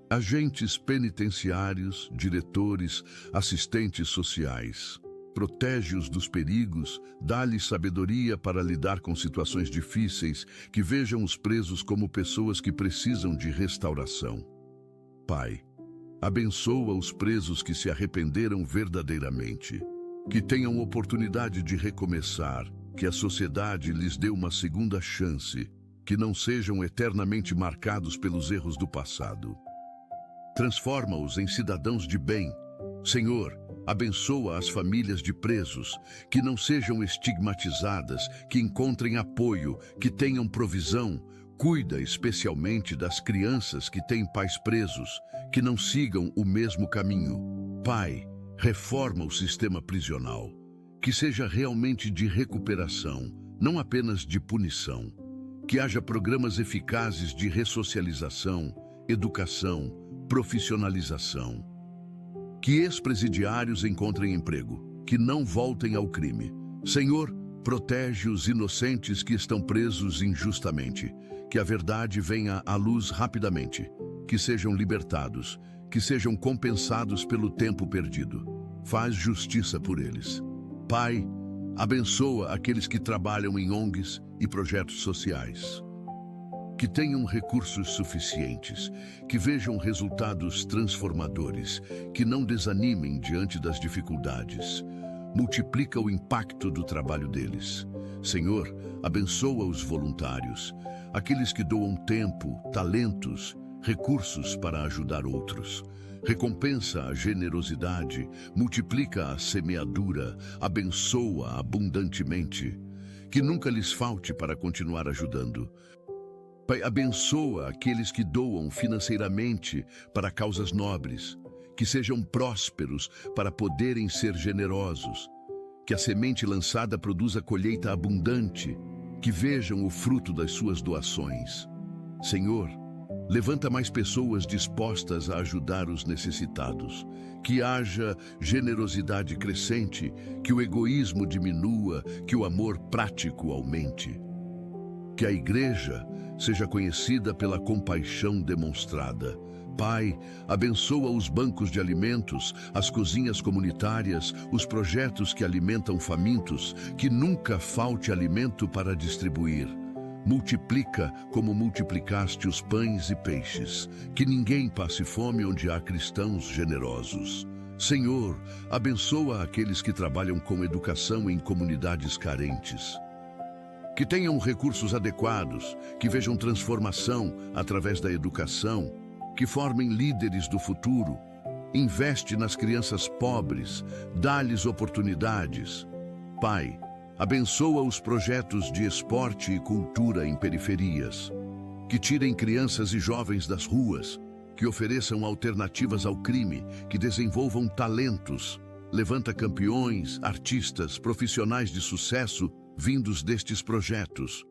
Agentes penitenciários, diretores, assistentes sociais. Protege-os dos perigos, dá-lhes sabedoria para lidar com situações difíceis, que vejam os presos como pessoas que precisam de restauração. Pai, abençoa os presos que se arrependeram verdadeiramente, que tenham oportunidade de recomeçar, que a sociedade lhes dê uma segunda chance, que não sejam eternamente marcados pelos erros do passado. Transforma-os em cidadãos de bem. Senhor, abençoa as famílias de presos, que não sejam estigmatizadas, que encontrem apoio, que tenham provisão. Cuida especialmente das crianças que têm pais presos, que não sigam o mesmo caminho. Pai, reforma o sistema prisional, que seja realmente de recuperação, não apenas de punição. Que haja programas eficazes de ressocialização, educação, profissionalização. Que ex-presidiários encontrem emprego, que não voltem ao crime. Senhor, protege os inocentes que estão presos injustamente, que a verdade venha à luz rapidamente, que sejam libertados, que sejam compensados pelo tempo perdido. Faz justiça por eles. Pai, abençoa aqueles que trabalham em ONGs e projetos sociais. Que tenham recursos suficientes, que vejam resultados transformadores, que não desanimem diante das dificuldades. Multiplica o impacto do trabalho deles. Senhor, abençoa os voluntários, aqueles que doam tempo, talentos, recursos para ajudar outros. Recompensa a generosidade, multiplica a semeadura, abençoa abundantemente. Que nunca lhes falte para continuar ajudando. Pai, abençoa aqueles que doam financeiramente para causas nobres, que sejam prósperos para poderem ser generosos, que a semente lançada produza colheita abundante, que vejam o fruto das suas doações. Senhor, levanta mais pessoas dispostas a ajudar os necessitados, que haja generosidade crescente, que o egoísmo diminua, que o amor prático aumente. Que a igreja seja conhecida pela compaixão demonstrada. Pai, abençoa os bancos de alimentos, as cozinhas comunitárias, os projetos que alimentam famintos, que nunca falte alimento para distribuir. Multiplica como multiplicaste os pães e peixes, que ninguém passe fome onde há cristãos generosos. Senhor, abençoa aqueles que trabalham com educação em comunidades carentes. Que tenham recursos adequados, que vejam transformação através da educação, que formem líderes do futuro. Investe nas crianças pobres, dá-lhes oportunidades. Pai, abençoa os projetos de esporte e cultura em periferias. Que tirem crianças e jovens das ruas, que ofereçam alternativas ao crime, que desenvolvam talentos. Levanta campeões, artistas, profissionais de sucesso, vindos destes projetos.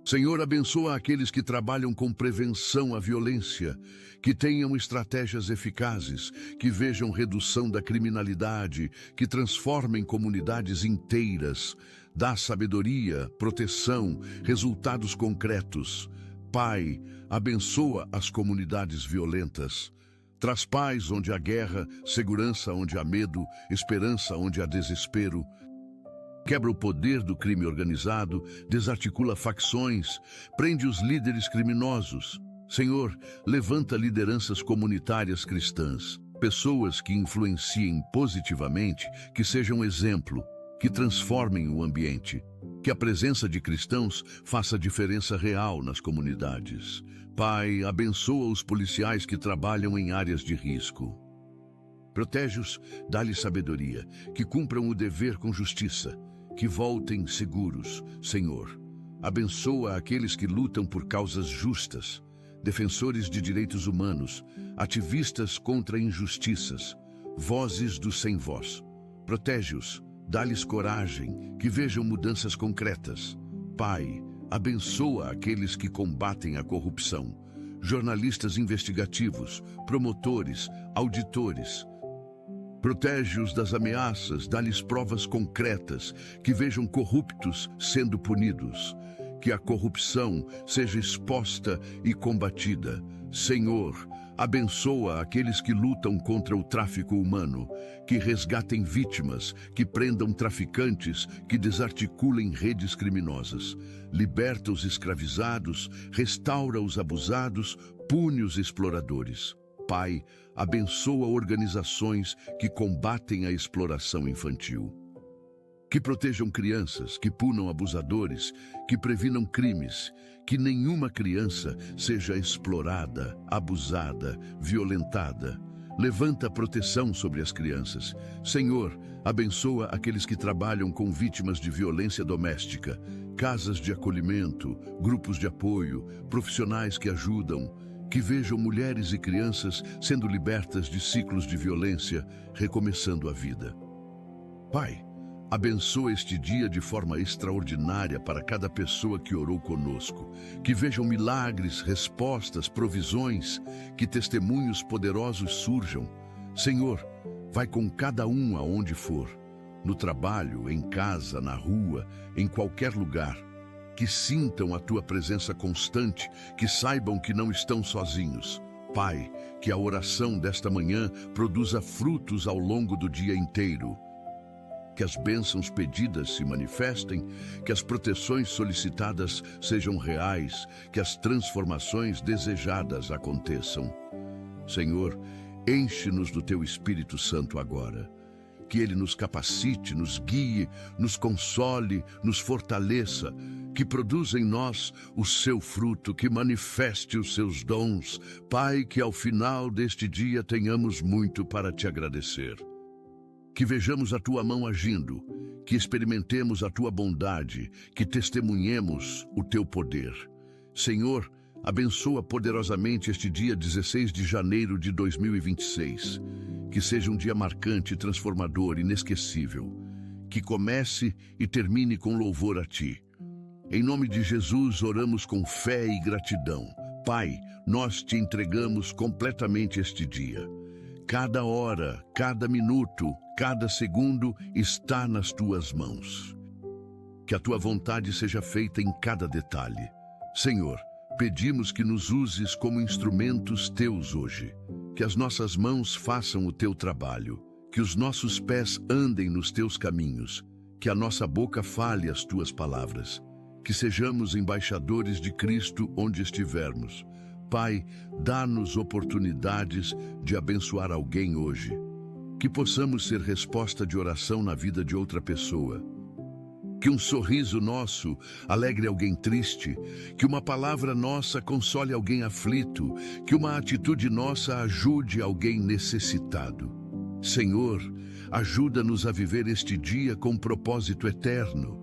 Senhor, abençoa aqueles que trabalham com prevenção à violência, que tenham estratégias eficazes, que vejam redução da criminalidade, que transformem comunidades inteiras. Dá sabedoria, proteção, resultados concretos. Pai, abençoa as comunidades violentas. Traz paz onde há guerra, segurança onde há medo, esperança onde há desespero. Quebra o poder do crime organizado, desarticula facções, prende os líderes criminosos. Senhor, levanta lideranças comunitárias cristãs, pessoas que influenciem positivamente, que sejam exemplo, que transformem o ambiente. Que a presença de cristãos faça diferença real nas comunidades. Pai, abençoa os policiais que trabalham em áreas de risco. Protege-os, dá-lhes sabedoria, que cumpram o dever com justiça, que voltem seguros, Senhor. Abençoa aqueles que lutam por causas justas, defensores de direitos humanos, ativistas contra injustiças, vozes dos sem voz. Protege-os, dá-lhes coragem, que vejam mudanças concretas. Pai, abençoa aqueles que combatem a corrupção, jornalistas investigativos, promotores, auditores. Protege-os das ameaças, dá-lhes provas concretas, que vejam corruptos sendo punidos, que a corrupção seja exposta e combatida. Senhor, abençoa aqueles que lutam contra o tráfico humano, que resgatem vítimas, que prendam traficantes, que desarticulem redes criminosas. Liberta os escravizados, restaura os abusados, pune os exploradores. Pai, abençoa organizações que combatem a exploração infantil. Que protejam crianças, que punam abusadores, que previnam crimes, que nenhuma criança seja explorada, abusada, violentada. Levanta proteção sobre as crianças. Senhor, abençoa aqueles que trabalham com vítimas de violência doméstica, casas de acolhimento, grupos de apoio, profissionais que ajudam, que vejam mulheres e crianças sendo libertas de ciclos de violência, recomeçando a vida. Pai, abençoa este dia de forma extraordinária para cada pessoa que orou conosco, que vejam milagres, respostas, provisões, que testemunhos poderosos surjam. Senhor, vai com cada um aonde for, no trabalho, em casa, na rua, em qualquer lugar, que sintam a Tua presença constante, que saibam que não estão sozinhos. Pai, que a oração desta manhã produza frutos ao longo do dia inteiro. Que as bênçãos pedidas se manifestem, que as proteções solicitadas sejam reais, que as transformações desejadas aconteçam. Senhor, enche-nos do Teu Espírito Santo agora. Que Ele nos capacite, nos guie, nos console, nos fortaleça, que produza em nós o Seu fruto, que manifeste os Seus dons. Pai, que ao final deste dia tenhamos muito para Te agradecer. Que vejamos a Tua mão agindo, que experimentemos a Tua bondade, que testemunhemos o Teu poder. Senhor, abençoa poderosamente este dia 16 de janeiro de 2026. Que seja um dia marcante, transformador, inesquecível. Que comece e termine com louvor a Ti. Em nome de Jesus, oramos com fé e gratidão. Pai, nós Te entregamos completamente este dia. Cada hora, cada minuto, cada segundo está nas Tuas mãos. Que a Tua vontade seja feita em cada detalhe. Senhor, pedimos que nos uses como instrumentos Teus hoje. Que as nossas mãos façam o Teu trabalho. Que os nossos pés andem nos Teus caminhos. Que a nossa boca fale as Tuas palavras. Que sejamos embaixadores de Cristo onde estivermos. Pai, dá-nos oportunidades de abençoar alguém hoje. Que possamos ser resposta de oração na vida de outra pessoa. Que um sorriso nosso alegre alguém triste. Que uma palavra nossa console alguém aflito. Que uma atitude nossa ajude alguém necessitado. Senhor, ajuda-nos a viver este dia com propósito eterno.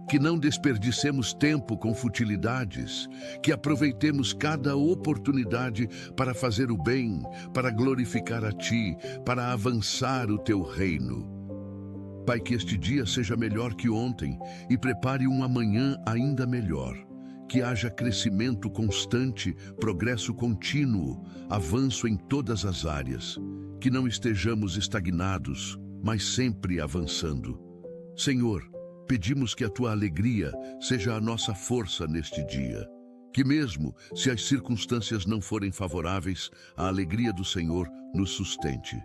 Que não desperdicemos tempo com futilidades, que aproveitemos cada oportunidade para fazer o bem, para glorificar a Ti, para avançar o Teu reino. Pai, que este dia seja melhor que ontem e prepare um amanhã ainda melhor. Que haja crescimento constante, progresso contínuo, avanço em todas as áreas. Que não estejamos estagnados, mas sempre avançando. Senhor, pedimos que a Tua alegria seja a nossa força neste dia. Que mesmo se as circunstâncias não forem favoráveis, a alegria do Senhor nos sustente.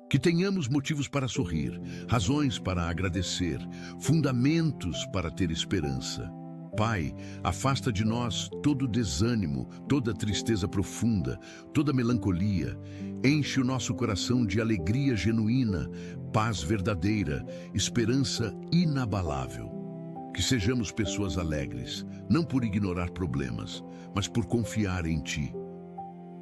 Que tenhamos motivos para sorrir, razões para agradecer, fundamentos para ter esperança. Pai, afasta de nós todo desânimo, toda tristeza profunda, toda melancolia. Enche o nosso coração de alegria genuína, paz verdadeira, esperança inabalável. Que sejamos pessoas alegres, não por ignorar problemas, mas por confiar em Ti.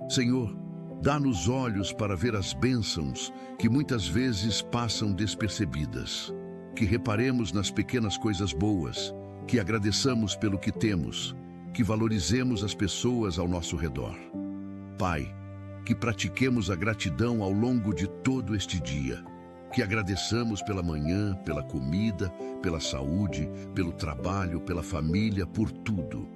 Senhor, Dá-nos olhos para ver as bênçãos que muitas vezes passam despercebidas. Que reparemos nas pequenas coisas boas, que agradeçamos pelo que temos, que valorizemos as pessoas ao nosso redor. Pai, que pratiquemos a gratidão ao longo de todo este dia, que agradeçamos pela manhã, pela comida, pela saúde, pelo trabalho, pela família, por tudo.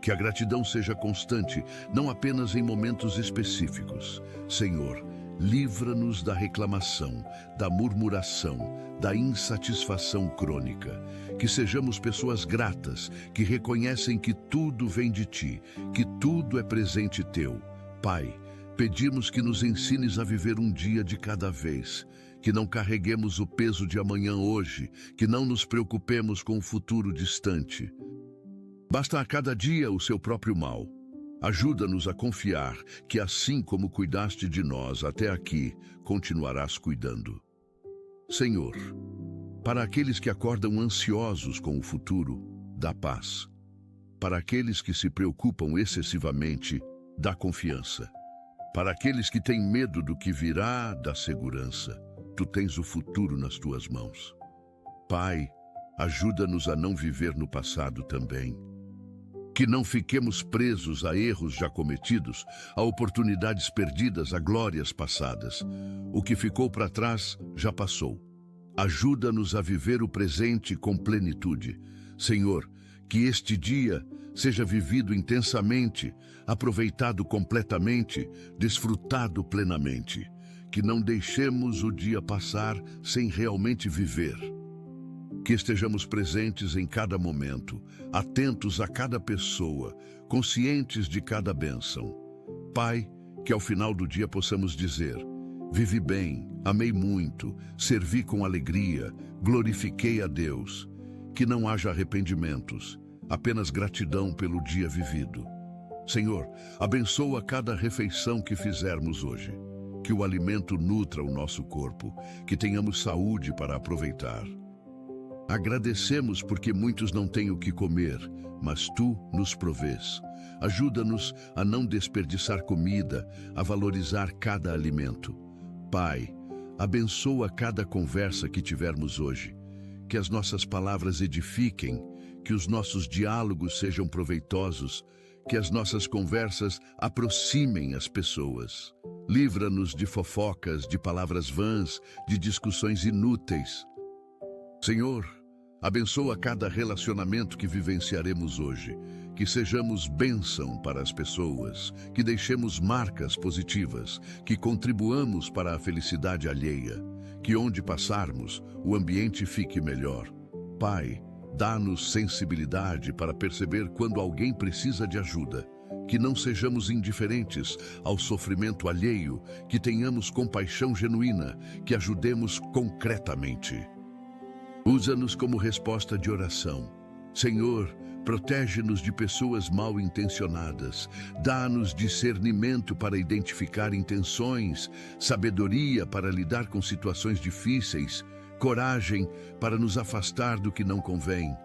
Que a gratidão seja constante, não apenas em momentos específicos. Senhor, livra-nos da reclamação, da murmuração, da insatisfação crônica. Que sejamos pessoas gratas, que reconhecem que tudo vem de Ti, que tudo é presente Teu. Pai, pedimos que nos ensines a viver um dia de cada vez, que não carreguemos o peso de amanhã hoje, que não nos preocupemos com o futuro distante. Basta a cada dia o seu próprio mal. Ajuda-nos a confiar que assim como cuidaste de nós até aqui, continuarás cuidando. Senhor, para aqueles que acordam ansiosos com o futuro, dá paz. Para aqueles que se preocupam excessivamente, dá confiança. Para aqueles que têm medo do que virá, dá segurança. Tu tens o futuro nas tuas mãos. Pai, ajuda-nos a não viver no passado também. Que não fiquemos presos a erros já cometidos, a oportunidades perdidas, a glórias passadas. O que ficou para trás já passou. Ajuda-nos a viver o presente com plenitude. Senhor, que este dia seja vivido intensamente, aproveitado completamente, desfrutado plenamente. Que não deixemos o dia passar sem realmente viver. Que estejamos presentes em cada momento, atentos a cada pessoa, conscientes de cada bênção. Pai, que ao final do dia possamos dizer: vivi bem, amei muito, servi com alegria, glorifiquei a Deus. Que não haja arrependimentos, apenas gratidão pelo dia vivido. Senhor, abençoa cada refeição que fizermos hoje. Que o alimento nutra o nosso corpo, que tenhamos saúde para aproveitar. Agradecemos porque muitos não têm o que comer, mas Tu nos provês. Ajuda-nos a não desperdiçar comida, a valorizar cada alimento. Pai, abençoa cada conversa que tivermos hoje. Que as nossas palavras edifiquem, que os nossos diálogos sejam proveitosos, que as nossas conversas aproximem as pessoas. Livra-nos de fofocas, de palavras vãs, de discussões inúteis. Senhor, abençoa cada relacionamento que vivenciaremos hoje, que sejamos bênção para as pessoas, que deixemos marcas positivas, que contribuamos para a felicidade alheia, que onde passarmos, o ambiente fique melhor. Pai, dá-nos sensibilidade para perceber quando alguém precisa de ajuda, que não sejamos indiferentes ao sofrimento alheio, que tenhamos compaixão genuína, que ajudemos concretamente. Usa-nos como resposta de oração. Senhor, protege-nos de pessoas mal intencionadas. Dá-nos discernimento para identificar intenções, sabedoria para lidar com situações difíceis, coragem para nos afastar do que não convém.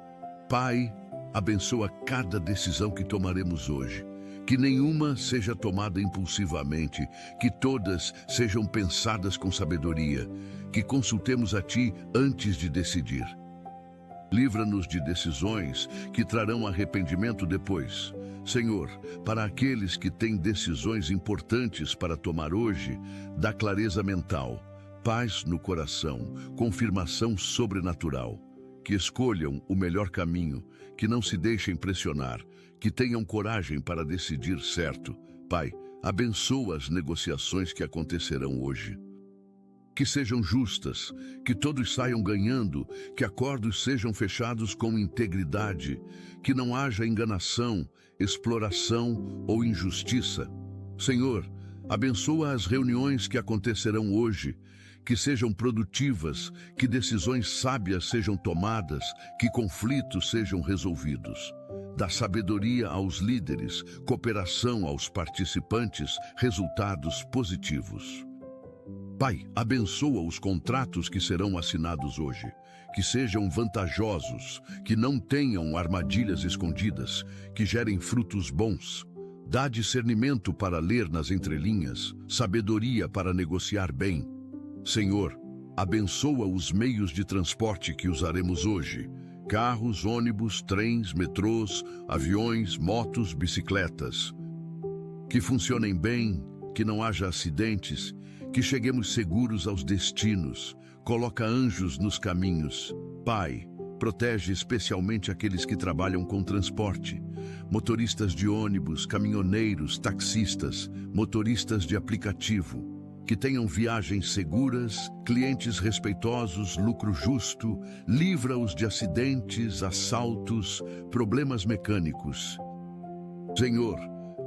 Pai, abençoa cada decisão que tomaremos hoje. Que nenhuma seja tomada impulsivamente, que todas sejam pensadas com sabedoria, que consultemos a Ti antes de decidir. Livra-nos de decisões que trarão arrependimento depois. Senhor, para aqueles que têm decisões importantes para tomar hoje, dá clareza mental, paz no coração, confirmação sobrenatural. Que escolham o melhor caminho, que não se deixem pressionar, que tenham coragem para decidir certo. Pai, abençoa as negociações que acontecerão hoje. Que sejam justas, que todos saiam ganhando, que acordos sejam fechados com integridade, que não haja enganação, exploração ou injustiça. Senhor, abençoa as reuniões que acontecerão hoje, que sejam produtivas, que decisões sábias sejam tomadas, que conflitos sejam resolvidos. Dá sabedoria aos líderes, cooperação aos participantes, resultados positivos. Pai, abençoa os contratos que serão assinados hoje, que sejam vantajosos, que não tenham armadilhas escondidas, que gerem frutos bons. Dá discernimento para ler nas entrelinhas, sabedoria para negociar bem. Senhor, abençoa os meios de transporte que usaremos hoje. Carros, ônibus, trens, metrôs, aviões, motos, bicicletas. Que funcionem bem, que não haja acidentes, que cheguemos seguros aos destinos. Coloca anjos nos caminhos. Pai, protege especialmente aqueles que trabalham com transporte. Motoristas de ônibus, caminhoneiros, taxistas, motoristas de aplicativo. Que tenham viagens seguras, clientes respeitosos, lucro justo, livra-os de acidentes, assaltos, problemas mecânicos. Senhor,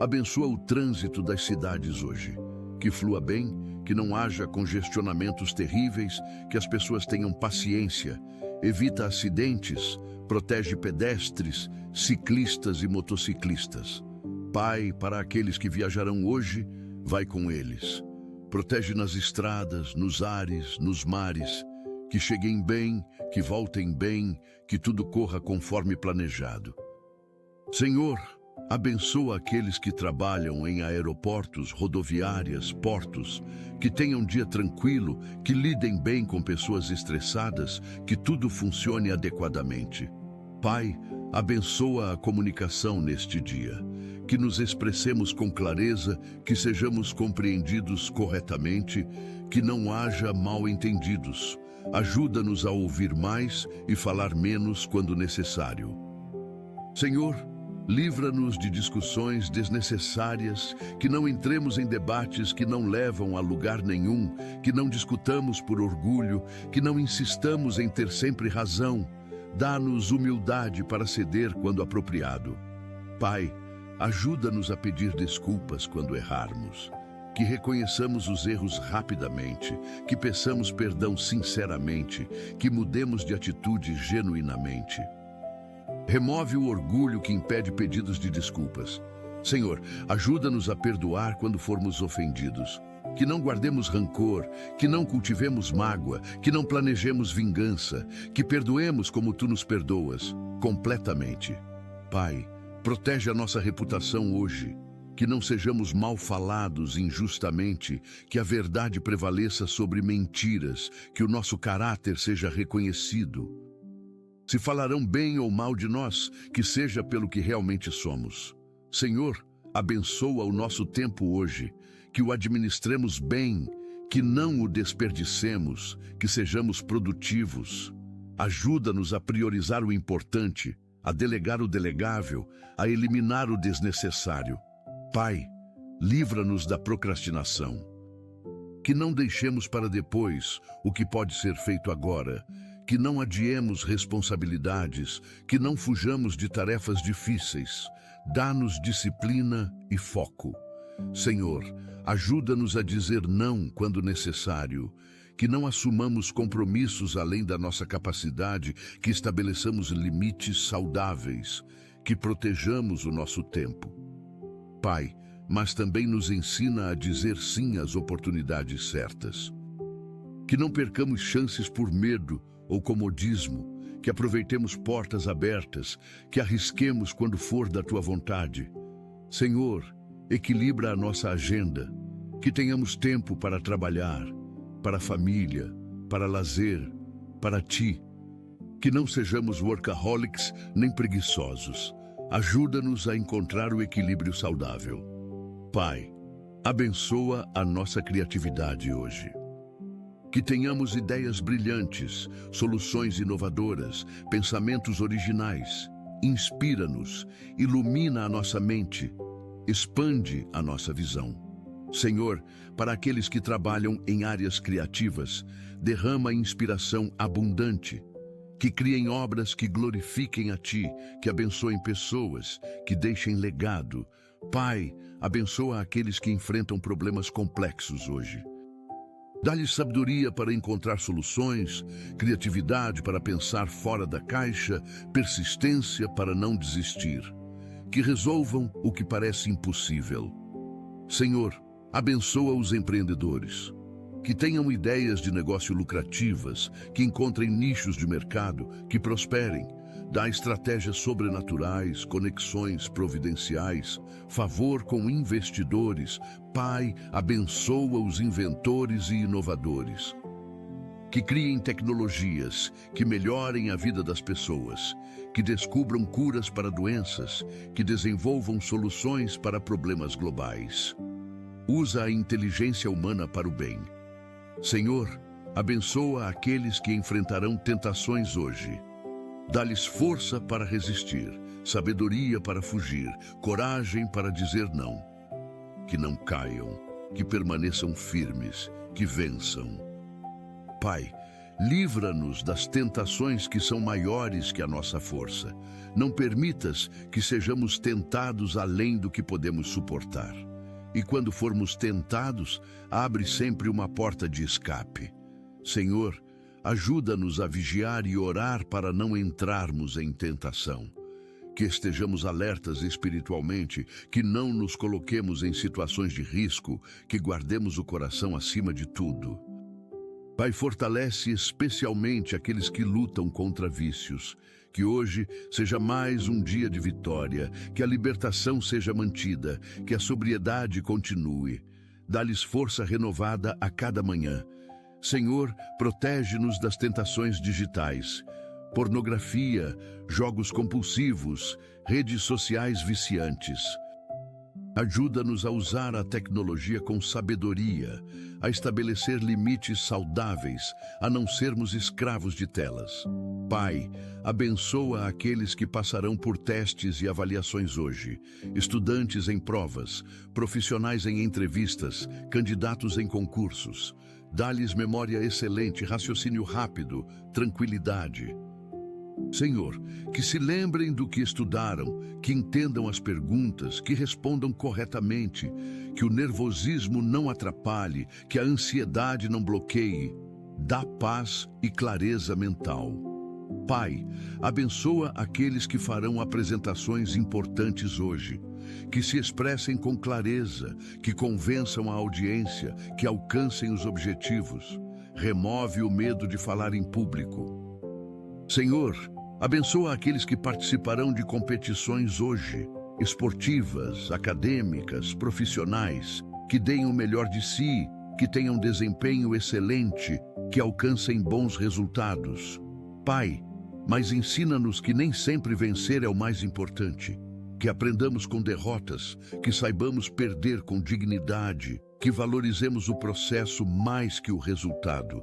abençoa o trânsito das cidades hoje. Que flua bem, que não haja congestionamentos terríveis, que as pessoas tenham paciência, evita acidentes, protege pedestres, ciclistas e motociclistas. Pai, para aqueles que viajarão hoje, vai com eles. Protege nas estradas, nos ares, nos mares, que cheguem bem, que voltem bem, que tudo corra conforme planejado. Senhor, abençoa aqueles que trabalham em aeroportos, rodoviárias, portos, que tenham um dia tranquilo, que lidem bem com pessoas estressadas, que tudo funcione adequadamente. Pai, abençoa a comunicação neste dia, que nos expressemos com clareza, que sejamos compreendidos corretamente, que não haja mal-entendidos. Ajuda-nos a ouvir mais e falar menos quando necessário. Senhor, livra-nos de discussões desnecessárias, que não entremos em debates que não levam a lugar nenhum, que não discutamos por orgulho, que não insistamos em ter sempre razão. Dá-nos humildade para ceder quando apropriado. Pai, ajuda-nos a pedir desculpas quando errarmos, que reconheçamos os erros rapidamente, que peçamos perdão sinceramente, que mudemos de atitude genuinamente. Remove o orgulho que impede pedidos de desculpas. Senhor, ajuda-nos a perdoar quando formos ofendidos. Que não guardemos rancor, que não cultivemos mágoa, que não planejemos vingança, que perdoemos como Tu nos perdoas, completamente. Pai, protege a nossa reputação hoje, que não sejamos mal falados injustamente, que a verdade prevaleça sobre mentiras, que o nosso caráter seja reconhecido. Se falarão bem ou mal de nós, que seja pelo que realmente somos. Senhor, abençoa o nosso tempo hoje, que o administremos bem, que não o desperdicemos, que sejamos produtivos. Ajuda-nos a priorizar o importante, a delegar o delegável, a eliminar o desnecessário. Pai, livra-nos da procrastinação. Que não deixemos para depois o que pode ser feito agora, que não adiemos responsabilidades, que não fujamos de tarefas difíceis. Dá-nos disciplina e foco. Senhor, ajuda-nos a dizer não quando necessário, que não assumamos compromissos além da nossa capacidade, que estabeleçamos limites saudáveis, que protejamos o nosso tempo. Pai, mas também nos ensina a dizer sim às oportunidades certas. Que não percamos chances por medo ou comodismo, que aproveitemos portas abertas, que arrisquemos quando for da Tua vontade. Senhor, equilibra a nossa agenda, que tenhamos tempo para trabalhar, para a família, para lazer, para Ti. Que não sejamos workaholics nem preguiçosos. Ajuda-nos a encontrar o equilíbrio saudável. Pai, abençoa a nossa criatividade hoje. Que tenhamos ideias brilhantes, soluções inovadoras, pensamentos originais. Inspira-nos, ilumina a nossa mente, expande a nossa visão. Senhor, para aqueles que trabalham em áreas criativas, derrama inspiração abundante. Que criem obras que glorifiquem a Ti, que abençoem pessoas, que deixem legado. Pai, abençoa aqueles que enfrentam problemas complexos hoje. Dá-lhes sabedoria para encontrar soluções, criatividade para pensar fora da caixa, persistência para não desistir. Que resolvam o que parece impossível. Senhor, abençoa os empreendedores. Que tenham ideias de negócio lucrativas, que encontrem nichos de mercado, que prosperem. Dá estratégias sobrenaturais, conexões providenciais, favor com investidores. Pai, abençoa os inventores e inovadores. Que criem tecnologias que melhorem a vida das pessoas, que descubram curas para doenças, que desenvolvam soluções para problemas globais. Usa a inteligência humana para o bem. Senhor, abençoa aqueles que enfrentarão tentações hoje. Dá-lhes força para resistir, sabedoria para fugir, coragem para dizer não. Que não caiam, que permaneçam firmes, que vençam. Pai, livra-nos das tentações que são maiores que a nossa força. Não permitas que sejamos tentados além do que podemos suportar. E quando formos tentados, abre sempre uma porta de escape. Senhor, ajuda-nos a vigiar e orar para não entrarmos em tentação. Que estejamos alertas espiritualmente, que não nos coloquemos em situações de risco, que guardemos o coração acima de tudo. Pai, fortalece especialmente aqueles que lutam contra vícios. Que hoje seja mais um dia de vitória, que a libertação seja mantida, que a sobriedade continue. Dá-lhes força renovada a cada manhã. Senhor, protege-nos das tentações digitais, pornografia, jogos compulsivos, redes sociais viciantes. Ajuda-nos a usar a tecnologia com sabedoria, a estabelecer limites saudáveis, a não sermos escravos de telas. Pai, abençoa aqueles que passarão por testes e avaliações hoje, estudantes em provas, profissionais em entrevistas, candidatos em concursos. Dá-lhes memória excelente, raciocínio rápido, tranquilidade. Senhor, que se lembrem do que estudaram, que entendam as perguntas, que respondam corretamente, que o nervosismo não atrapalhe, que a ansiedade não bloqueie. Dá paz e clareza mental. Pai, abençoa aqueles que farão apresentações importantes hoje, que se expressem com clareza, que convençam a audiência, que alcancem os objetivos. Remove o medo de falar em público. Senhor, abençoa aqueles que participarão de competições hoje, esportivas, acadêmicas, profissionais, que deem o melhor de si, que tenham desempenho excelente, que alcancem bons resultados. Pai, mas ensina-nos que nem sempre vencer é o mais importante, que aprendamos com derrotas, que saibamos perder com dignidade, que valorizemos o processo mais que o resultado.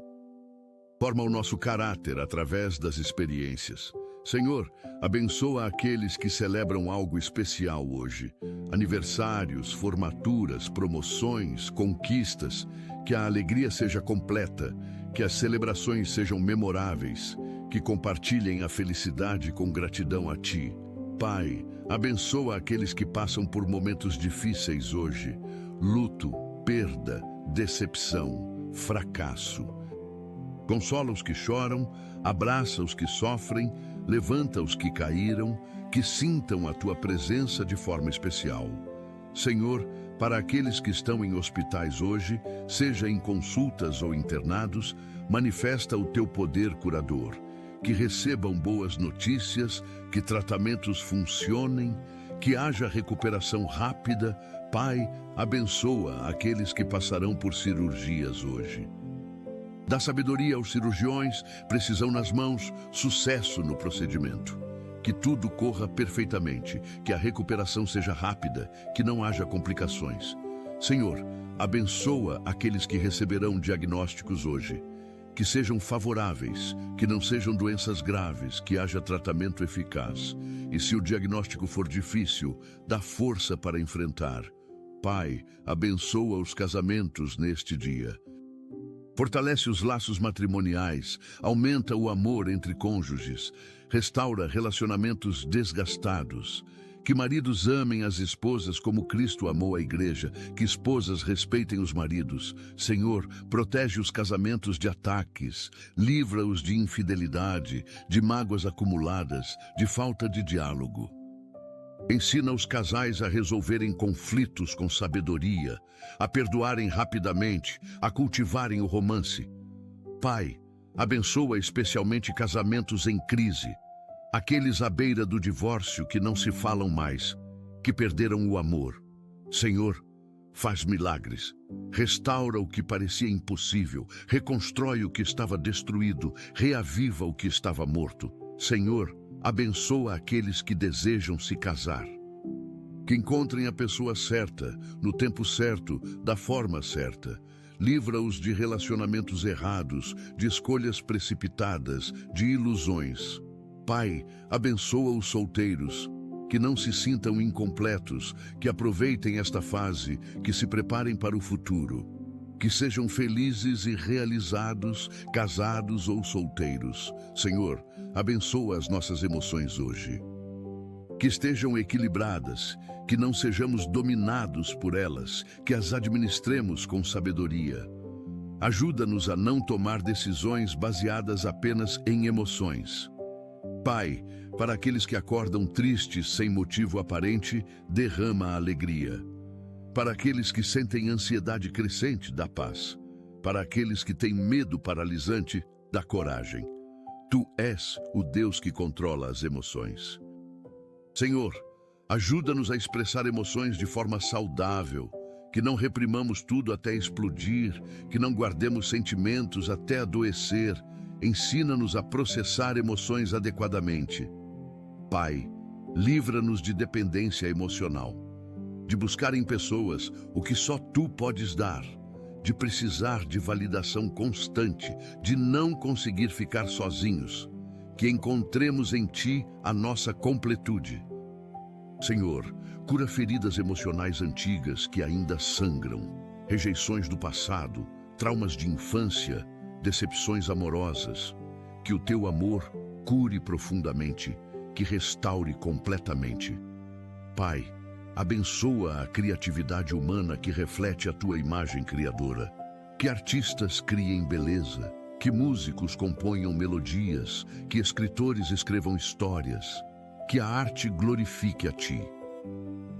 Forma o nosso caráter através das experiências. Senhor, abençoa aqueles que celebram algo especial hoje. Aniversários, formaturas, promoções, conquistas. Que a alegria seja completa, que as celebrações sejam memoráveis, que compartilhem a felicidade com gratidão a Ti. Pai, abençoa aqueles que passam por momentos difíceis hoje. Luto, perda, decepção, fracasso. Consola os que choram, abraça os que sofrem, levanta os que caíram, que sintam a Tua presença de forma especial. Senhor, para aqueles que estão em hospitais hoje, seja em consultas ou internados, manifesta o Teu poder curador. Que recebam boas notícias, que tratamentos funcionem, que haja recuperação rápida. Pai, abençoa aqueles que passarão por cirurgias hoje. Dá sabedoria aos cirurgiões, precisão nas mãos, sucesso no procedimento. Que tudo corra perfeitamente, que a recuperação seja rápida, que não haja complicações. Senhor, abençoa aqueles que receberão diagnósticos hoje. Que sejam favoráveis, que não sejam doenças graves, que haja tratamento eficaz. E se o diagnóstico for difícil, dá força para enfrentar. Pai, abençoa os casamentos neste dia. Fortalece os laços matrimoniais, aumenta o amor entre cônjuges, restaura relacionamentos desgastados. Que maridos amem as esposas como Cristo amou a igreja, que esposas respeitem os maridos. Senhor, protege os casamentos de ataques, livra-os de infidelidade, de mágoas acumuladas, de falta de diálogo. Ensina os casais a resolverem conflitos com sabedoria, a perdoarem rapidamente, a cultivarem o romance. Pai, abençoa especialmente casamentos em crise. aqueles à beira do divórcio que não se falam mais, que perderam o amor. Senhor, faz milagres. Restaura o que parecia impossível, reconstrói o que estava destruído, reaviva o que estava morto. Senhor, abençoa aqueles que desejam se casar. Que encontrem a pessoa certa, no tempo certo, da forma certa. Livra-os de relacionamentos errados, de escolhas precipitadas, de ilusões. Pai, abençoa os solteiros, que não se sintam incompletos, que aproveitem esta fase, que se preparem para o futuro. Que sejam felizes e realizados, casados ou solteiros. Senhor, abençoa as nossas emoções hoje. Que estejam equilibradas, que não sejamos dominados por elas, que as administremos com sabedoria. Ajuda-nos a não tomar decisões baseadas apenas em emoções. Pai, para aqueles que acordam tristes sem motivo aparente, derrama a alegria. Para aqueles que sentem ansiedade crescente, dá paz. Para aqueles que têm medo paralisante, dá coragem. Tu és o Deus que controla as emoções. Senhor, ajuda-nos a expressar emoções de forma saudável, que não reprimamos tudo até explodir, que não guardemos sentimentos até adoecer. Ensina-nos a processar emoções adequadamente. Pai, livra-nos de dependência emocional, de buscar em pessoas o que só Tu podes dar, de precisar de validação constante, de não conseguir ficar sozinhos, que encontremos em Ti a nossa completude. Senhor, cura feridas emocionais antigas que ainda sangram, rejeições do passado, traumas de infância, decepções amorosas. Que o Teu amor cure profundamente, que restaure completamente. Pai, abençoa a criatividade humana que reflete a Tua imagem criadora. Que artistas criem beleza, que músicos componham melodias, que escritores escrevam histórias, que a arte glorifique a Ti.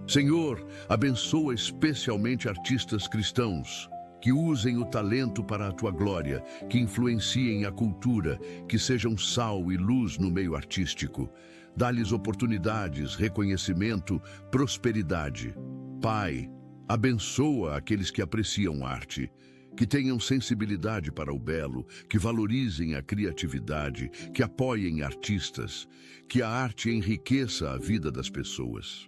Senhor, abençoa especialmente artistas cristãos, que usem o talento para a Tua glória, que influenciem a cultura, que sejam sal e luz no meio artístico. Dá-lhes oportunidades, reconhecimento, prosperidade. Pai, abençoa aqueles que apreciam arte, que tenham sensibilidade para o belo, que valorizem a criatividade, que apoiem artistas, que a arte enriqueça a vida das pessoas.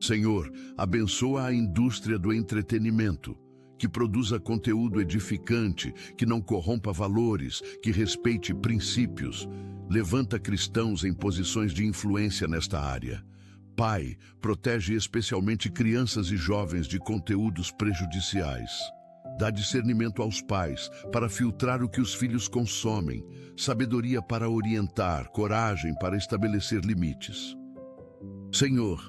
Senhor, abençoa a indústria do entretenimento, que produza conteúdo edificante, que não corrompa valores, que respeite princípios. Levanta cristãos em posições de influência nesta área. Pai, protege especialmente crianças e jovens de conteúdos prejudiciais. Dá discernimento aos pais para filtrar o que os filhos consomem, sabedoria para orientar, coragem para estabelecer limites. Senhor,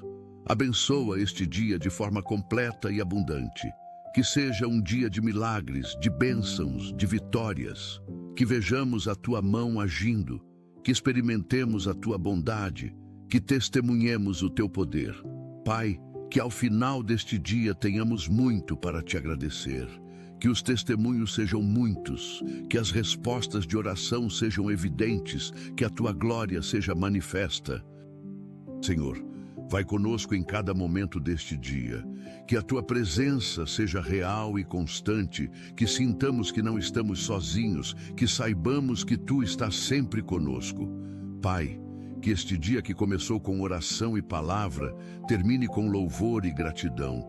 abençoa este dia de forma completa e abundante. Que seja um dia de milagres, de bênçãos, de vitórias. Que vejamos a Tua mão agindo, que experimentemos a Tua bondade, que testemunhemos o Teu poder. Pai, que ao final deste dia tenhamos muito para Te agradecer. Que os testemunhos sejam muitos, que as respostas de oração sejam evidentes, que a Tua glória seja manifesta. Senhor, vai conosco em cada momento deste dia, que a Tua presença seja real e constante, que sintamos que não estamos sozinhos, que saibamos que Tu estás sempre conosco. Pai, que este dia que começou com oração e palavra, termine com louvor e gratidão.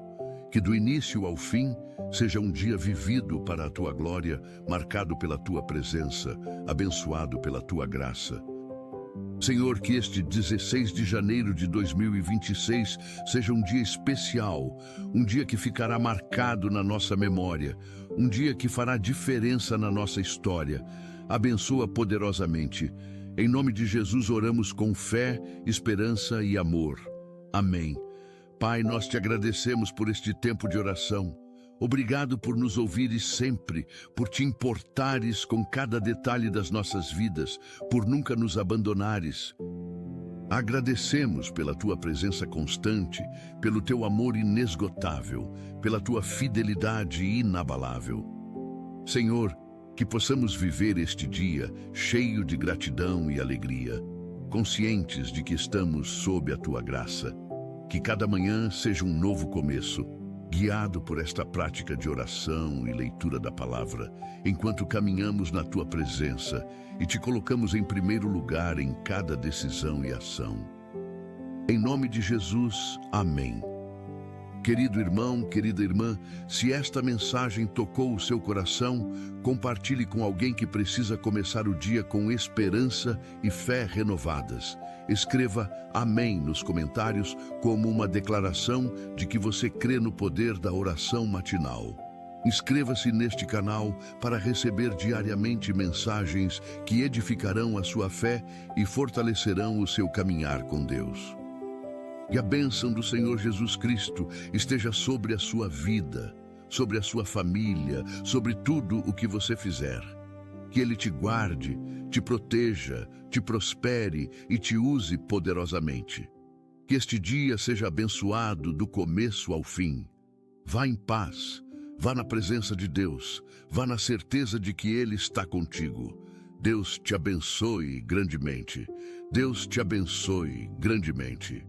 Que do início ao fim seja um dia vivido para a Tua glória, marcado pela Tua presença, abençoado pela Tua graça. Senhor, que este 16 de janeiro de 2026 seja um dia especial, um dia que ficará marcado na nossa memória, um dia que fará diferença na nossa história. Abençoa poderosamente. Em nome de Jesus oramos com fé, esperança e amor. Amém. Pai, nós Te agradecemos por este tempo de oração. Obrigado por nos ouvires sempre, por Te importares com cada detalhe das nossas vidas, por nunca nos abandonares. Agradecemos pela Tua presença constante, pelo Teu amor inesgotável, pela Tua fidelidade inabalável. Senhor, que possamos viver este dia cheio de gratidão e alegria. conscientes de que estamos sob a tua graça. Que cada manhã seja um novo começo, guiado por esta prática de oração e leitura da palavra, enquanto caminhamos na tua presença e te colocamos em primeiro lugar em cada decisão e ação. Em nome de Jesus, amém. Querido irmão, querida irmã, se esta mensagem tocou o seu coração, compartilhe com alguém que precisa começar o dia com esperança e fé renovadas. Escreva amém nos comentários como uma declaração de que você crê no poder da oração matinal. Inscreva-se neste canal para receber diariamente mensagens que edificarão a sua fé e fortalecerão o seu caminhar com Deus. E a bênção do Senhor Jesus Cristo esteja sobre a sua vida, sobre a sua família, sobre tudo o que você fizer. Que Ele te guarde, te proteja, te prospere e te use poderosamente. Que este dia seja abençoado do começo ao fim. Vá em paz, vá na presença de Deus, vá na certeza de que Ele está contigo. Deus te abençoe grandemente. Deus te abençoe grandemente.